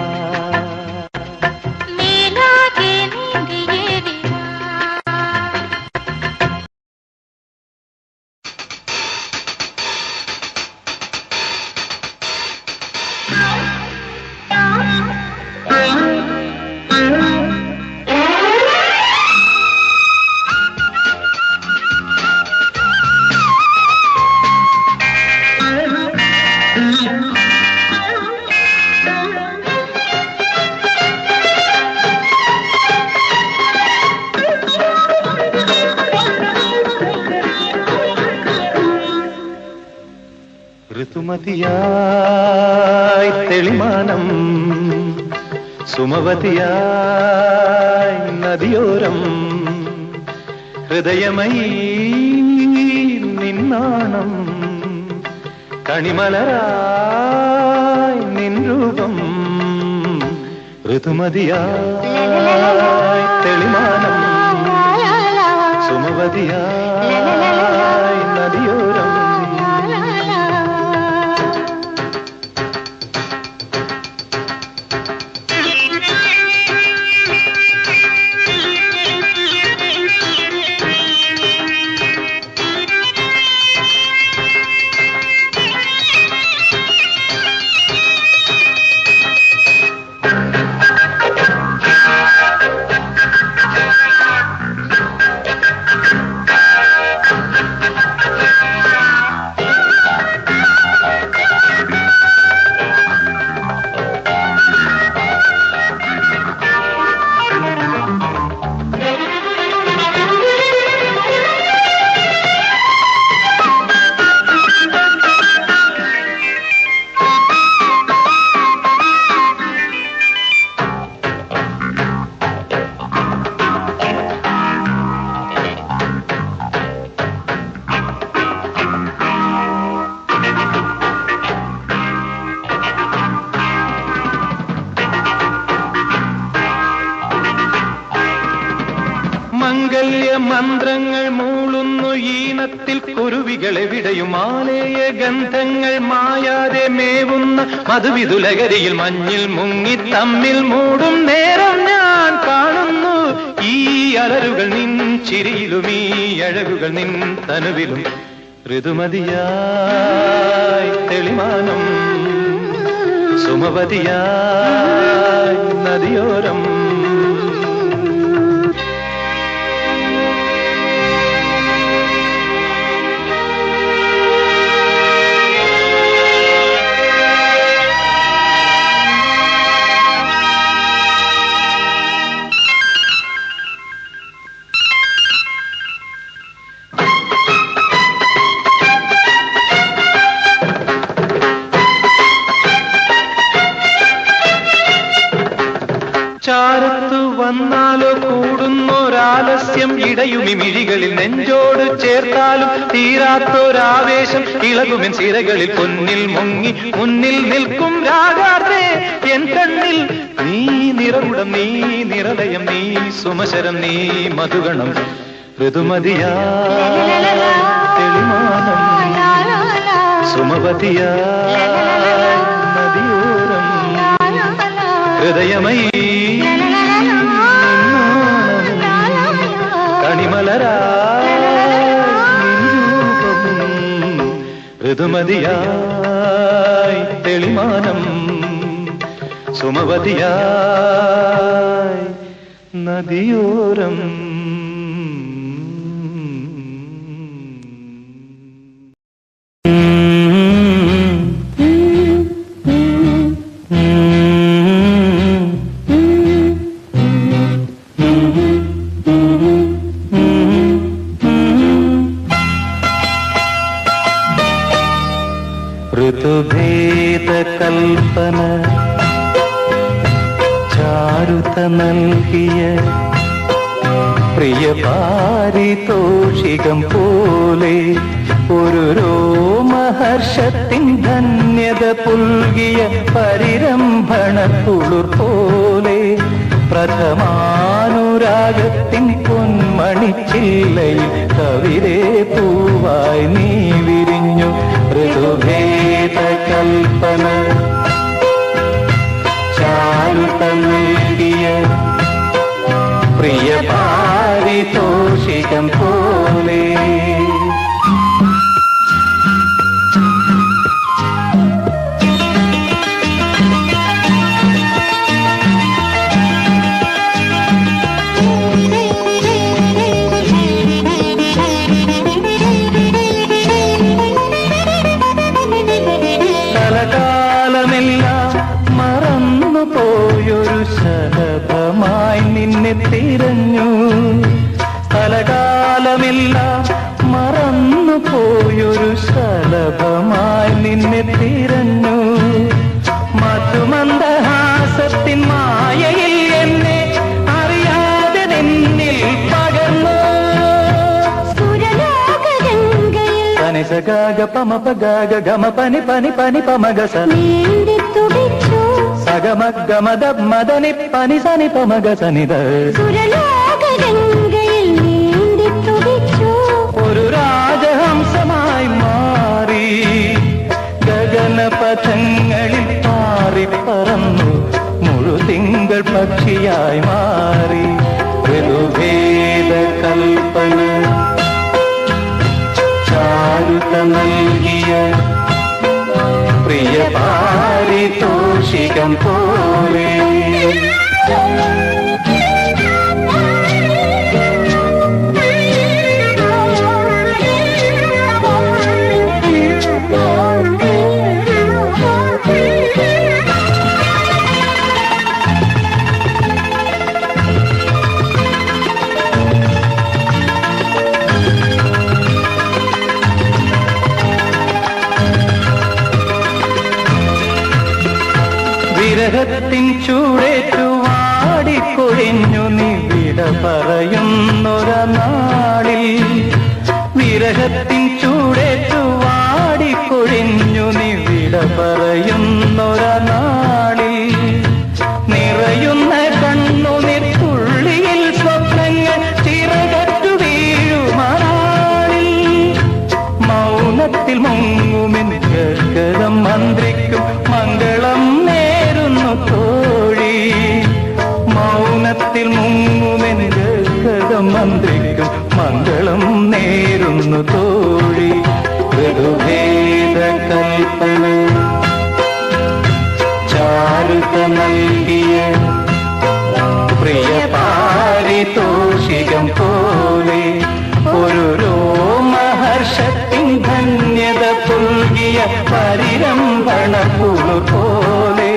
ഋതുമതിയായി തെളിമാനം സുമവതിയായി നദിയോരം ഹൃദയമയീ നിന്നാണം കണിമലരായി നിൻ രൂപം ഋതുമതിയായി തെളിമാനം സുമവതിയായി നദിയോരം മന്ത്രങ്ങൾ മൂളുന്നു ഈണത്തിൽ കുരുവികളെവിടെയും ആലേയ ഗന്ധങ്ങൾ മായാതെ മേവുന്ന മധുവിതുലകരിയിൽ മഞ്ഞിൽ മുങ്ങി തമ്മിൽ മൂടും നേരം ഞാൻ കാണുന്നു ഈ അലറുകൾ നിൻ ചിരിയിലും ഈ അഴകുകൾ നിൻ തനുവിലും ഋതുമതിയായി തെളിമാനം സുമവതിയായി നദിയോരം ചാരത്തു വന്നാലോ കൂടുന്നൊരാലസ്യം ഇടയുമി മിഴികളിൽ നെഞ്ചോട് ചേർത്താലും തീരാത്തൊരാവേശം ഇളകുമെൻ സിരകളിൽ പൊന്നിൽ മുങ്ങി മുന്നിൽ നിൽക്കും രാഗാർത്തേ എൻ കണ്ണിൽ നീ നിറകുടം നീ നിറലയം നീ സുമശരം നീ മധുഗണം ഋതുമതിയായി തെളിമാനം സുമവതിയായി നദിയോരം ഹൃദയമയീ കണിമലരായി ഋതുമതിയായി തെളിമാനം സുമവതിയായി നദിയോരം ഋതുഭേദ കൽപ്പന ചാരുത നൽകിയ പ്രിയ പാരിതോഷികം പോലെ ഒരു രോമഹർഷത്തിൻ ധന്യത പുൽകിയ പരിരംഭണ കുളിർ പോലെ പ്രഥമാനുരാഗത്തിൻ പൊന്മണിച്ചില്ലയിൽ കവിതേ പൂവായി നീ വിരിഞ്ഞു ഋതുഭേദ കൽപ്പന ചാരുത നൽകിയ പ്രിയ പാരിതോഷികം പോലെ തിരഞ്ഞു സ്ഥലകാലമെല്ലാം മറന്നു പോയൊരു ശലഭമായി നിന്നെ തിരഞ്ഞു മധുമന്ദഹാസത്തിൻ മായയിൽ എന്നെ അറിയാതെ നിന്നിൽ പകർന്നു സനിസഗാഗ പമപഗാഗ ഗമ പനി പനി പനി പമഗസ സഗമഗമദ മദനി പനി സനി പമഗ സനിത ഒരു രാജഹംസമായി മാറി ഗഗനപഥങ്ങളിൽ പാറിപ്പറന്നു മുഴുതിങ്കൾ പക്ഷിയായി മാറി ഋതുഭേദ കൽപ്പന ചാരുത നൽകിയ പ്രിയ പാരിതോഷികം പോലെ വിരഹത്തിൻ ചൂടേറ്റു വാടിക്കൊഴിഞ്ഞു നീ വിട പറയുന്നൊര നാളിൽ വിരഹത്തിൻ ചൂടേറ്റു വാടിക്കൊഴിഞ്ഞു നീ വിട പറയുന്നൊര നാളിൽ നിറയുന്ന കണ്ണുനീർ തുള്ളിയിൽ സ്വപ്നങ്ങൾ ചിറകറ്റു വീഴുമാനാളിൽ മൗനത്തിൽ മുങ്ങുമെൻ ഗഗനം മന്ത്രിക്കും മംഗളം തോഴി മൗനത്തിൽ മുങ്ങുമെന് ഗഗനം മന്ത്രിക്കും മംഗളം നേരുന്നു തോഴി ഋതുഭേദ കൽപ്പന ചാരുത നൽകിയ പ്രിയ പാരിതോഷികം പോലെ ഒരു രോമഹർഷത്തിൻ ധന്യത പുൽകിയ പരിരംഭണ കുളിർ പോലെ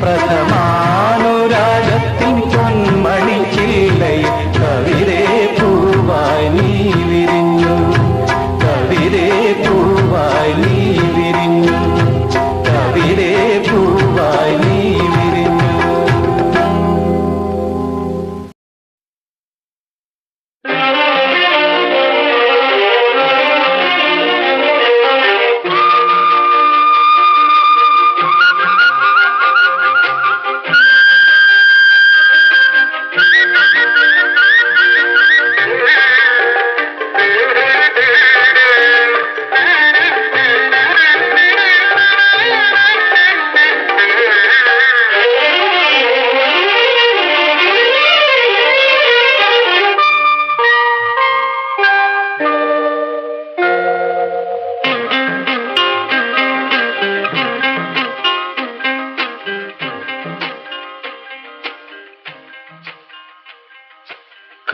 പ്രഥമാനുരാഗത്തിൻ പൊന്മണിച്ചില്ലയിൽ കവിതേ പൂവായി നീ വിരിഞ്ഞു കവിതേ പൂവായി നീ വിരിഞ്ഞു കവിതേ പൂവായി നീ വിരിഞ്ഞു.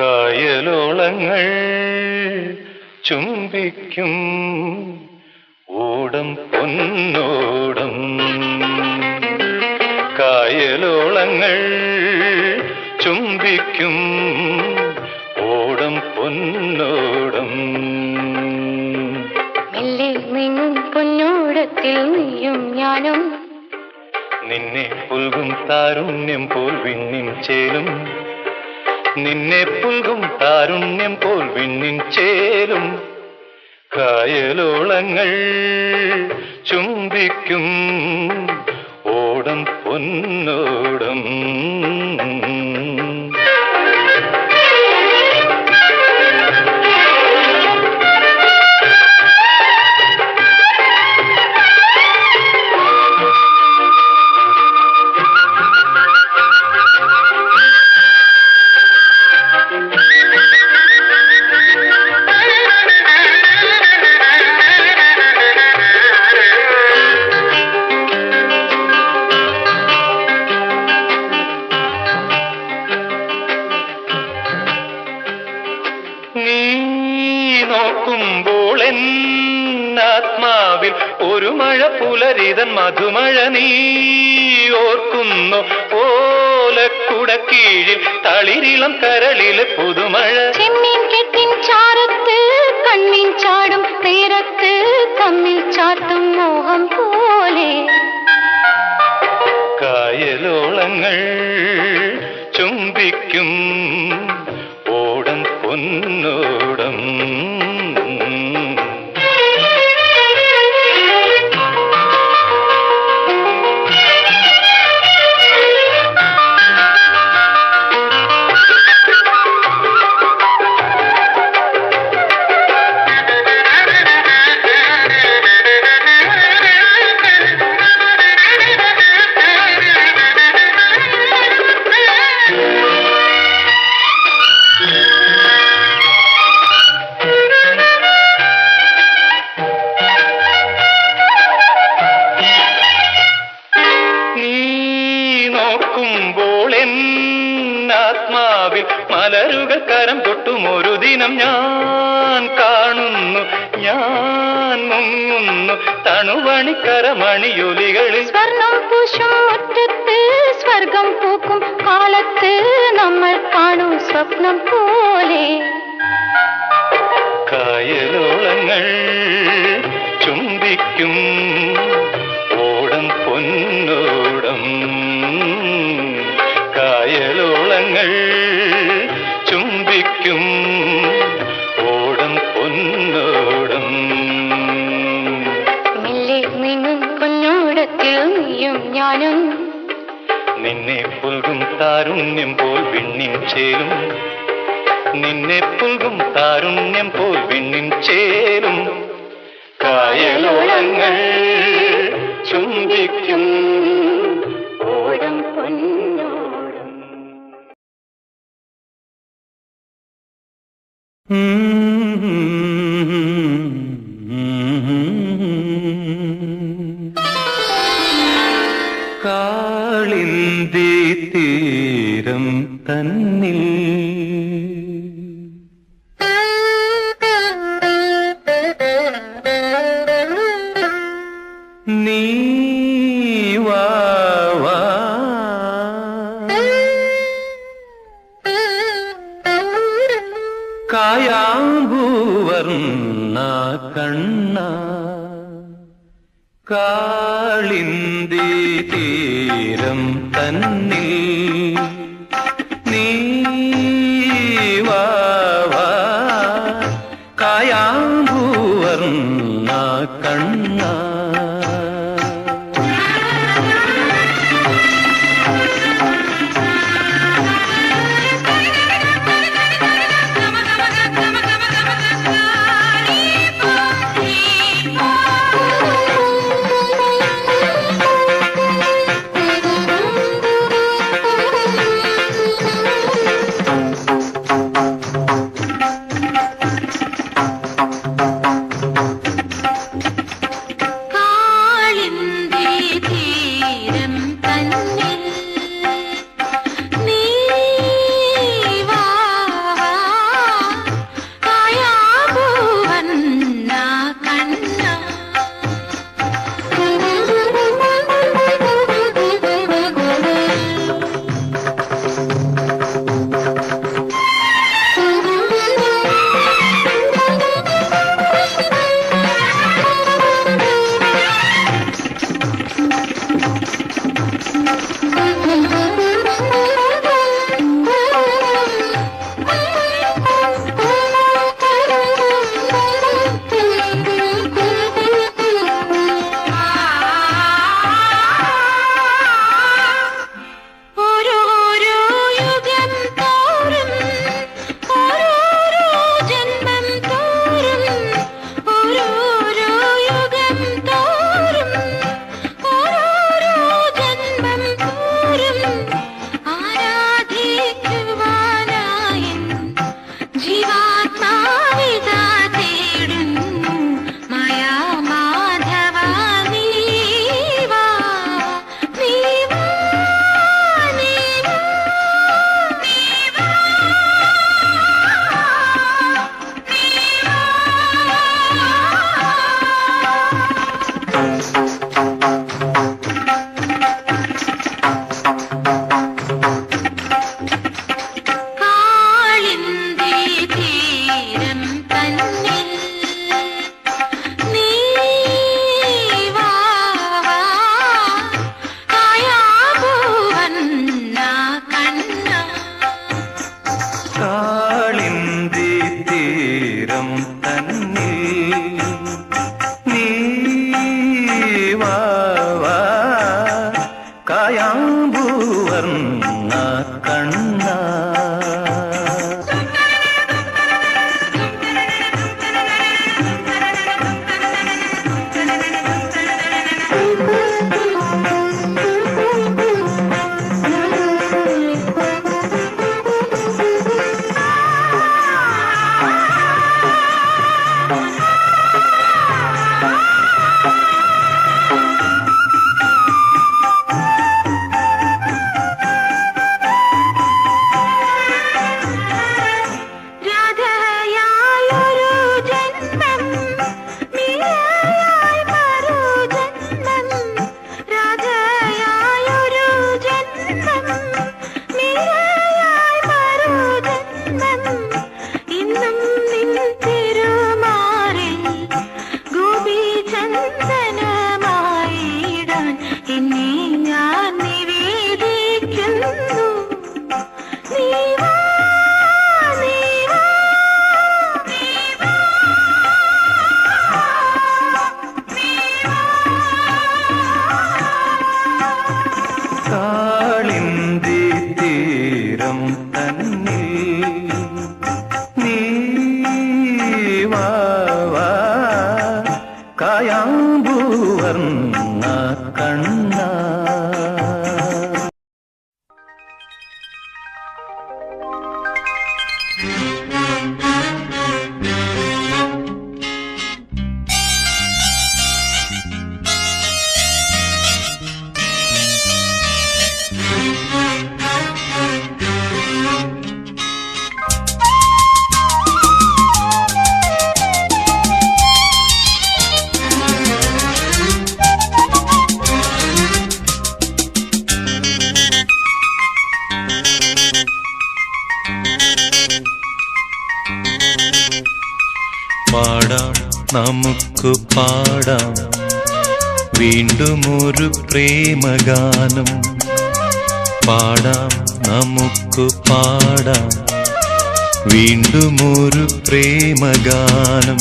കായലോളങ്ങൾ ചുംബിക്കും ഓടം പൊന്നോടം കായലോളങ്ങൾ ചുംബിക്കും ഓടം പൊന്നോടം മെല്ലെ മിന്നും പൊന്നോടത്തിൽ നീയും ഞാനും നിന്നെ പുൽകും താരുണ്യം പോൽ വിണ്ണിൻ ചേലും, നിന്നെ പുൽകും താരുണ്യം പോൽ വിണ്ണിൻ ചേലും. കായലോളങ്ങൾ ചുംബിക്കും ഓടം പൊന്നോടം. നോക്കുമ്പോൾ എന്നാത്മാവിൽ ഒരു മഴ പുലരിതൻ മധുമഴ നീ ഓർക്കുന്നു. ഓലക്കുടക്കീഴിൽ തളിരിളം കരളിലെ പുതുമഴ. ചെമ്മീൻ കെട്ടിൻ ചാരത്ത് കണ്ണിൻ ചാടും തീരത്ത് തമ്മിൽ ചാത്തും മോഹം പോലെ. കായലോളങ്ങൾ ചുംബിക്കും ഓടം പൊന്നോടം. ആത്മാവിൽ മലരുകൾ കരം കൊട്ടും ഒരു ദിനം ഞാൻ കാണുന്നു. ഞാൻ മുങ്ങുന്നു തണുവണിക്കരമണിയൊലികളിൽ. സ്വർണം പൂശും മുറ്റത്ത് സ്വർഗം പൂക്കും കാലത്ത് നമ്മൾ കാണും സ്വപ്നം പോലെ. കായലോളങ്ങൾ ചുംബിക്കും ഓടം പൊന്നോടം. കായലോളങ്ങൾ ചുംബിക്കും ഓടം പൊന്നോടം. മെല്ലെ നീങ്ങും പൊന്നോടത്തിൽ നീയും ഞാനും. നിന്നെ പുൽകും താരുണ്യം പോൽ വിണ്ണിൻ ചേലും, നിന്നെ പുൽകും താരുണ്യം പോൽ വിണ്ണിൻ ചേലും. കായലോളങ്ങൾ ചുംബിക്കും ഓടം പൊന്നോടം. കാളിന്തി തീരം തന്നിൽ നീ വാ വാ കായാമ്പൂവർണ്ണ കണ്ണ. കാളിന്തി തീരം തന്നിൽ നീ വാ വാ കായാമ്പൂവർണ്ണ കണ്ണ. കായാമ്പൂവർണ്ണ കണ്ണ. പാടാം നമുക്ക് പാടാം വീണ്ടും ഒരു പ്രേമഗാനം. പാടാം നമുക്ക് പാടാം വീണ്ടും ഒരു പ്രേമഗാനം.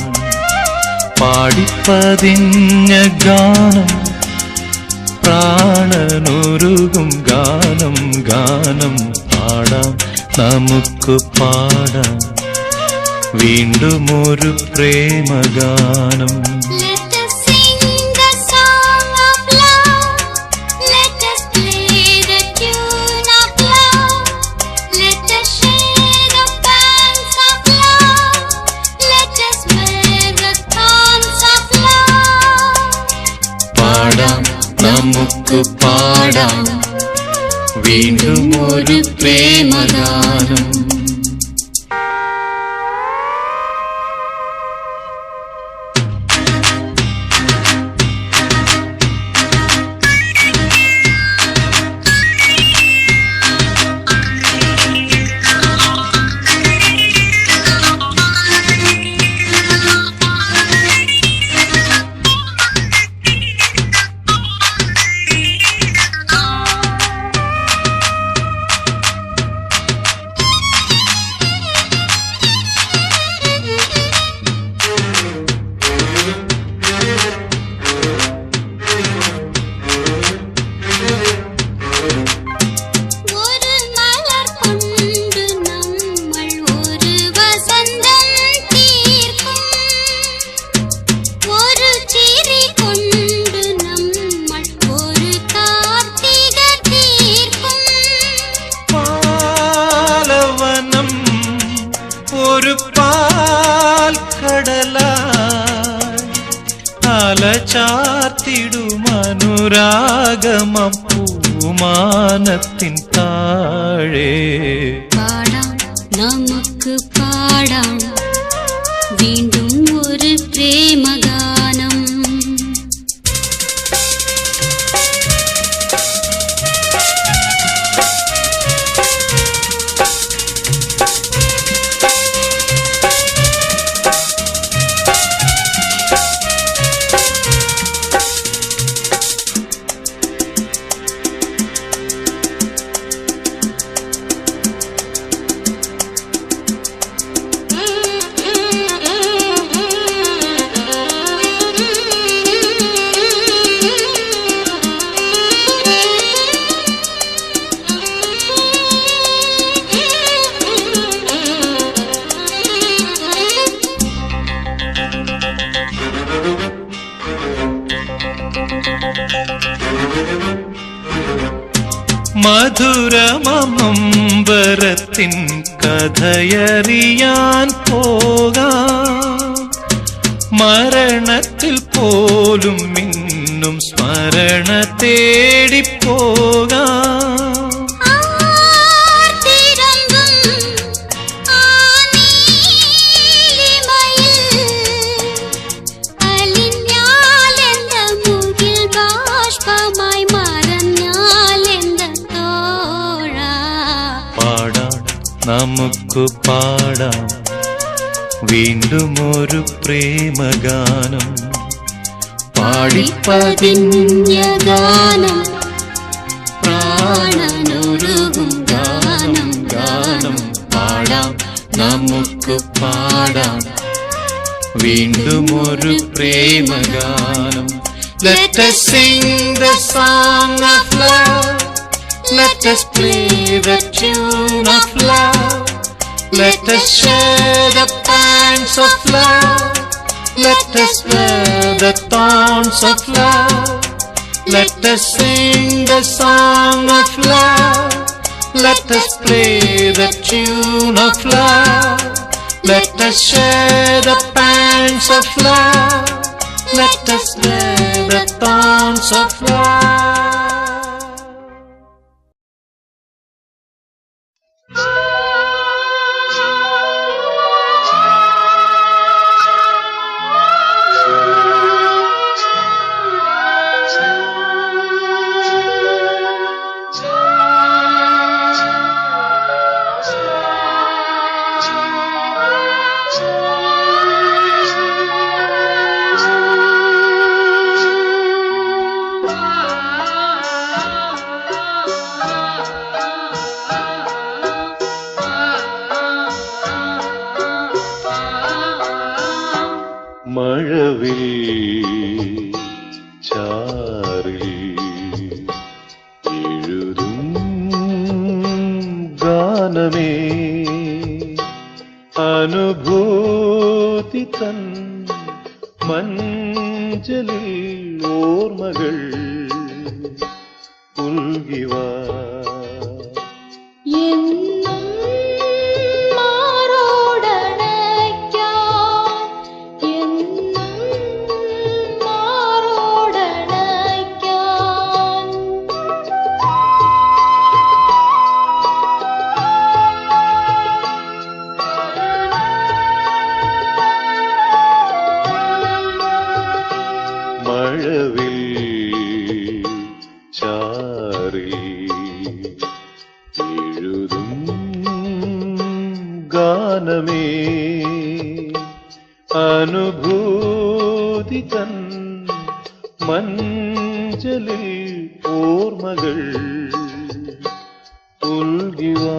പാടിപ്പതിഞ്ഞ ഗാനം പ്രാണനൊരുകും ഗാനം ഗാനം. പാടാം നമുക്ക് പാടാം വീണ്ടും ഒരു പ്രേമഗാനം. Let us sing the song of love. Let us play the tune of love. Let us share the bands of love. Let us wear the thorns of love. പാടാം നമുക്ക് പാടാം വീണ്ടും ഒരു പ്രേമഗാനം. ഒരു പാൽക്കടലായി അലചാർത്തിടുമനുരാഗമം പൂമാനത്തിൻ താഴെ. പാടാം നമുക്ക് പാടാം വീണ്ടും ഒരു പ്രേമഗാനം. മധുരമമ്പരത്തിൻ കഥയറിയാൻ പോകാം. മരണത്തിൽ പോലും മിന്നും സ്മരണ തേടിപ്പോകാം. നമുക്ക് പാടാം വീണ്ടും ഒരു പ്രേമഗാനം. പാടിപ്പതിഞ്ഞ ഗാനം പ്രാണനൊരുകും ഗാനം ഗാനം. പാടാം നമുക്ക് പാടാം വീണ്ടും ഒരു പ്രേമഗാനം. Let us sing the song of love. Let us play the tune of love. Let us share the pangs of love. Let us wear the thorns of love. Let us sing the song of love. Let us play the tune of love. Let us share the pangs of love. Let us bear the thorns of love. മഴവിൽ ചാറിൽ എഴുതും ഗാനമേ അനുഭൂതി തൻ മഞ്ചലിൽ ഓർമ്മകൾ പുൽകിവാ ഗാനമേ അനുഭൂതി തൻ മഞ്ചലിൽ ഓർമ്മകൾ പുൽകിവാ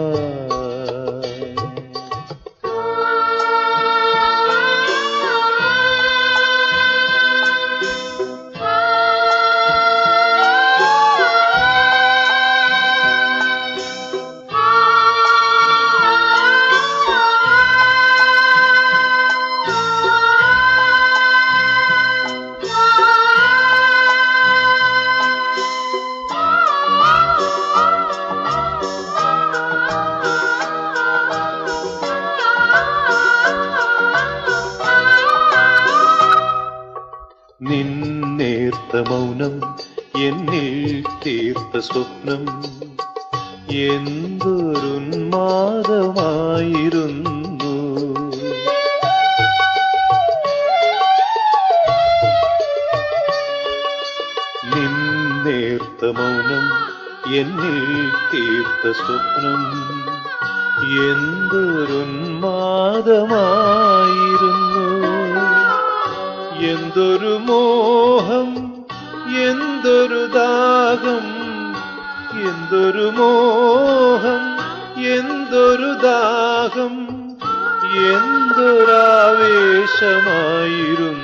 നിന്നേർത്ത മൗനം എന്നിൽ തീർത്ത സ്വപ്നം എന്തൊരുന്മാദമായിരുന്നു. നിന്നേർത്ത മൗനം എന്നിൽ തീർത്ത സ്വപ്നം എന്തൊരുന്മാദമായിരുന്നു. എന്തൊരു മോഹം എന്തൊരു ദാഹം എന്തൊരു മോഹം എന്തൊരു ദാഹം എന്തൊരാവേശമായിരുന്നു.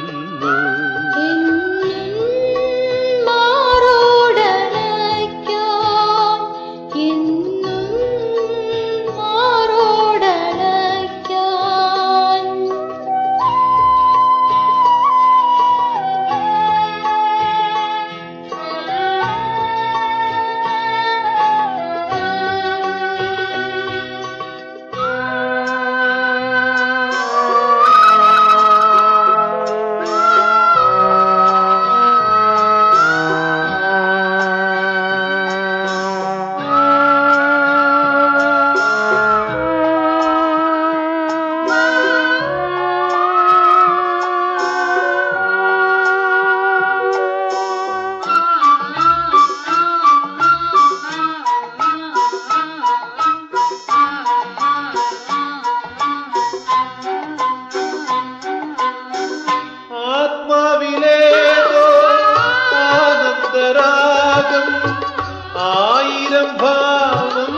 ആയിരം ഭാവം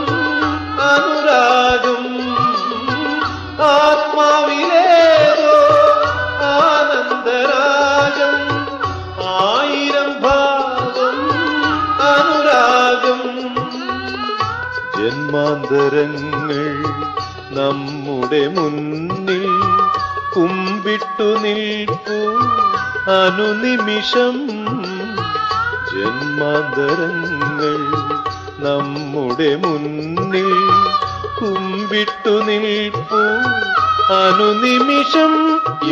അനുരാഗം ആത്മാവിലേതോ ആനന്ദരാഗം ആയിരം ഭാവം അനുരാഗം ജന്മാന്തരങ്ങൾ നമ്മുടെ മുന്നിൽ കുംഭ കുമ്പിട്ടു നിൽപ്പൂ അനുനിമിഷം ജന്മാന്തരങ്ങൾ നമ്മുടെ മുന്നിൽ കുമ്പിട്ടു നിൽപ്പൂ അനുനിമിഷം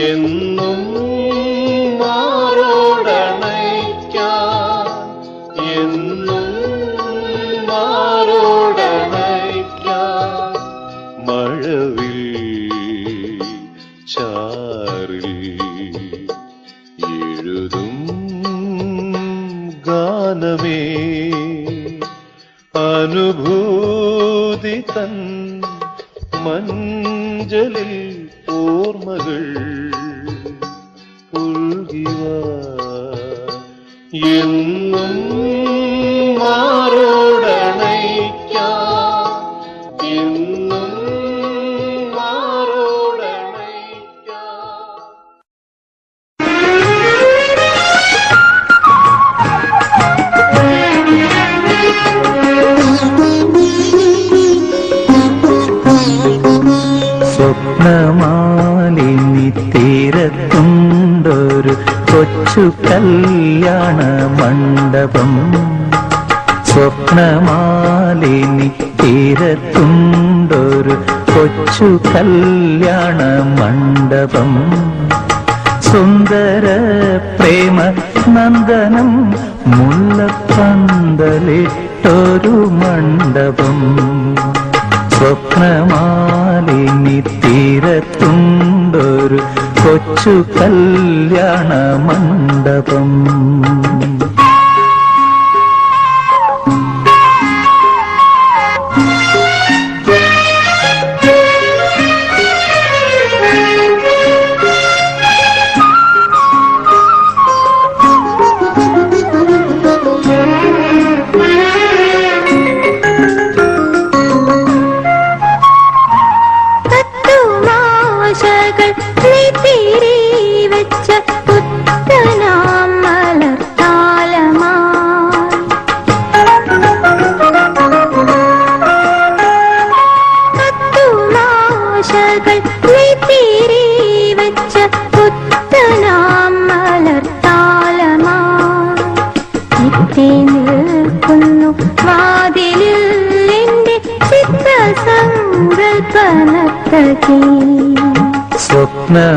എന്നും മാറോടണയ്ക്കാൻ എന്നും മാറോടണയ്ക്കാൻ മഴവിൽ ചാറിൽ എഴുതും ഗാനമേ അനുഭൂതി തൻ മഞ്ചലിൽ ഓർമ്മകൾ പുൽകിവാ എന്നും മാറോടണയ്ക്കാൻ എന്നും മാറോടണയ്ക്കാൻ സ്വപ്നമാലിനി തീരത്തുണ്ടൊരു കൊച്ചു കല്യാണ മണ്ഡപം സ്വപ്നമാലിനി തീരത്തുണ്ടൊരു കൊച്ചു കല്യാണ മണ്ഡപം സുന്ദര പ്രേമ നന്ദനം മുല്ലപ്പന്തലിട്ടൊരു മണ്ഡപം സ്വപ്നമാലിനി തീരത്തുണ്ടൊരു കൊച്ചു കല്യാണ മണ്ഡപം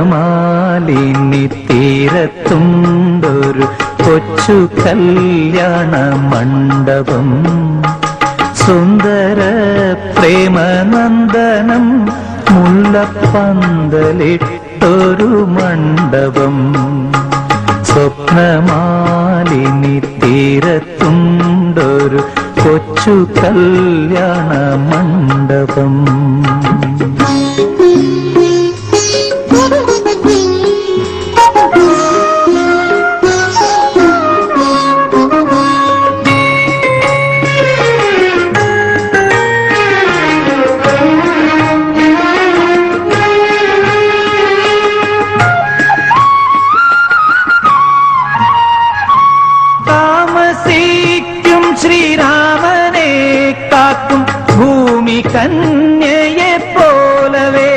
സ്വപ്നമാലിനി തീരത്തുണ്ടൊരു കൊച്ചു കല്യാണ മണ്ഡപം സുന്ദര പ്രേമനന്ദനം മുല്ലപ്പന്തലിട്ടൊരു മണ്ഡപം സ്വപ്നമാലിനി തീരത്തുണ്ടൊരു കൊച്ചു കല്യാണ മണ്ഡപം ശ്രീരാമനെ കാക്കും ഭൂമി കന്യയെ പോലവേ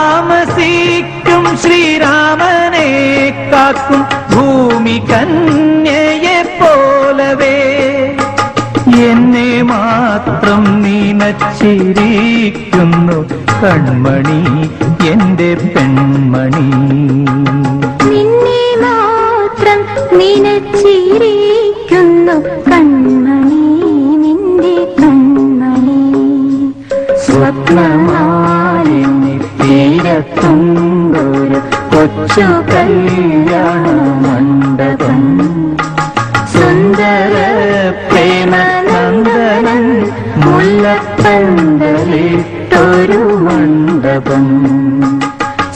താമസിക്കും ശ്രീരാമനെ കാക്കും ഭൂമി കന്യയെ പോലവേ എന്നെ മാത്രം നീനച്ചിരിക്കുന്നു കൺമണി എന്റെ പെൺമണി നിന്നെ മാത്രം നിനച്ചിരിക്കുന്നു കൺമണി നിന്റെ കൺമണി സ്വപ്നമാലിനി തീരത്തുണ്ടൊരു കൊച്ചു കല്യാണ മണ്ഡപം സുന്ദര പ്രേമനന്ദനൻ മുല്ലപ്പന്തലിട്ടൊരു മണ്ഡപം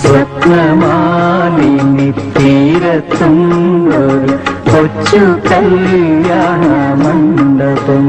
സ്വപ്നമാലിനി തീരത്തുണ്ടൊരു കൊച്ചു കല്യാണ മണ്ഡപം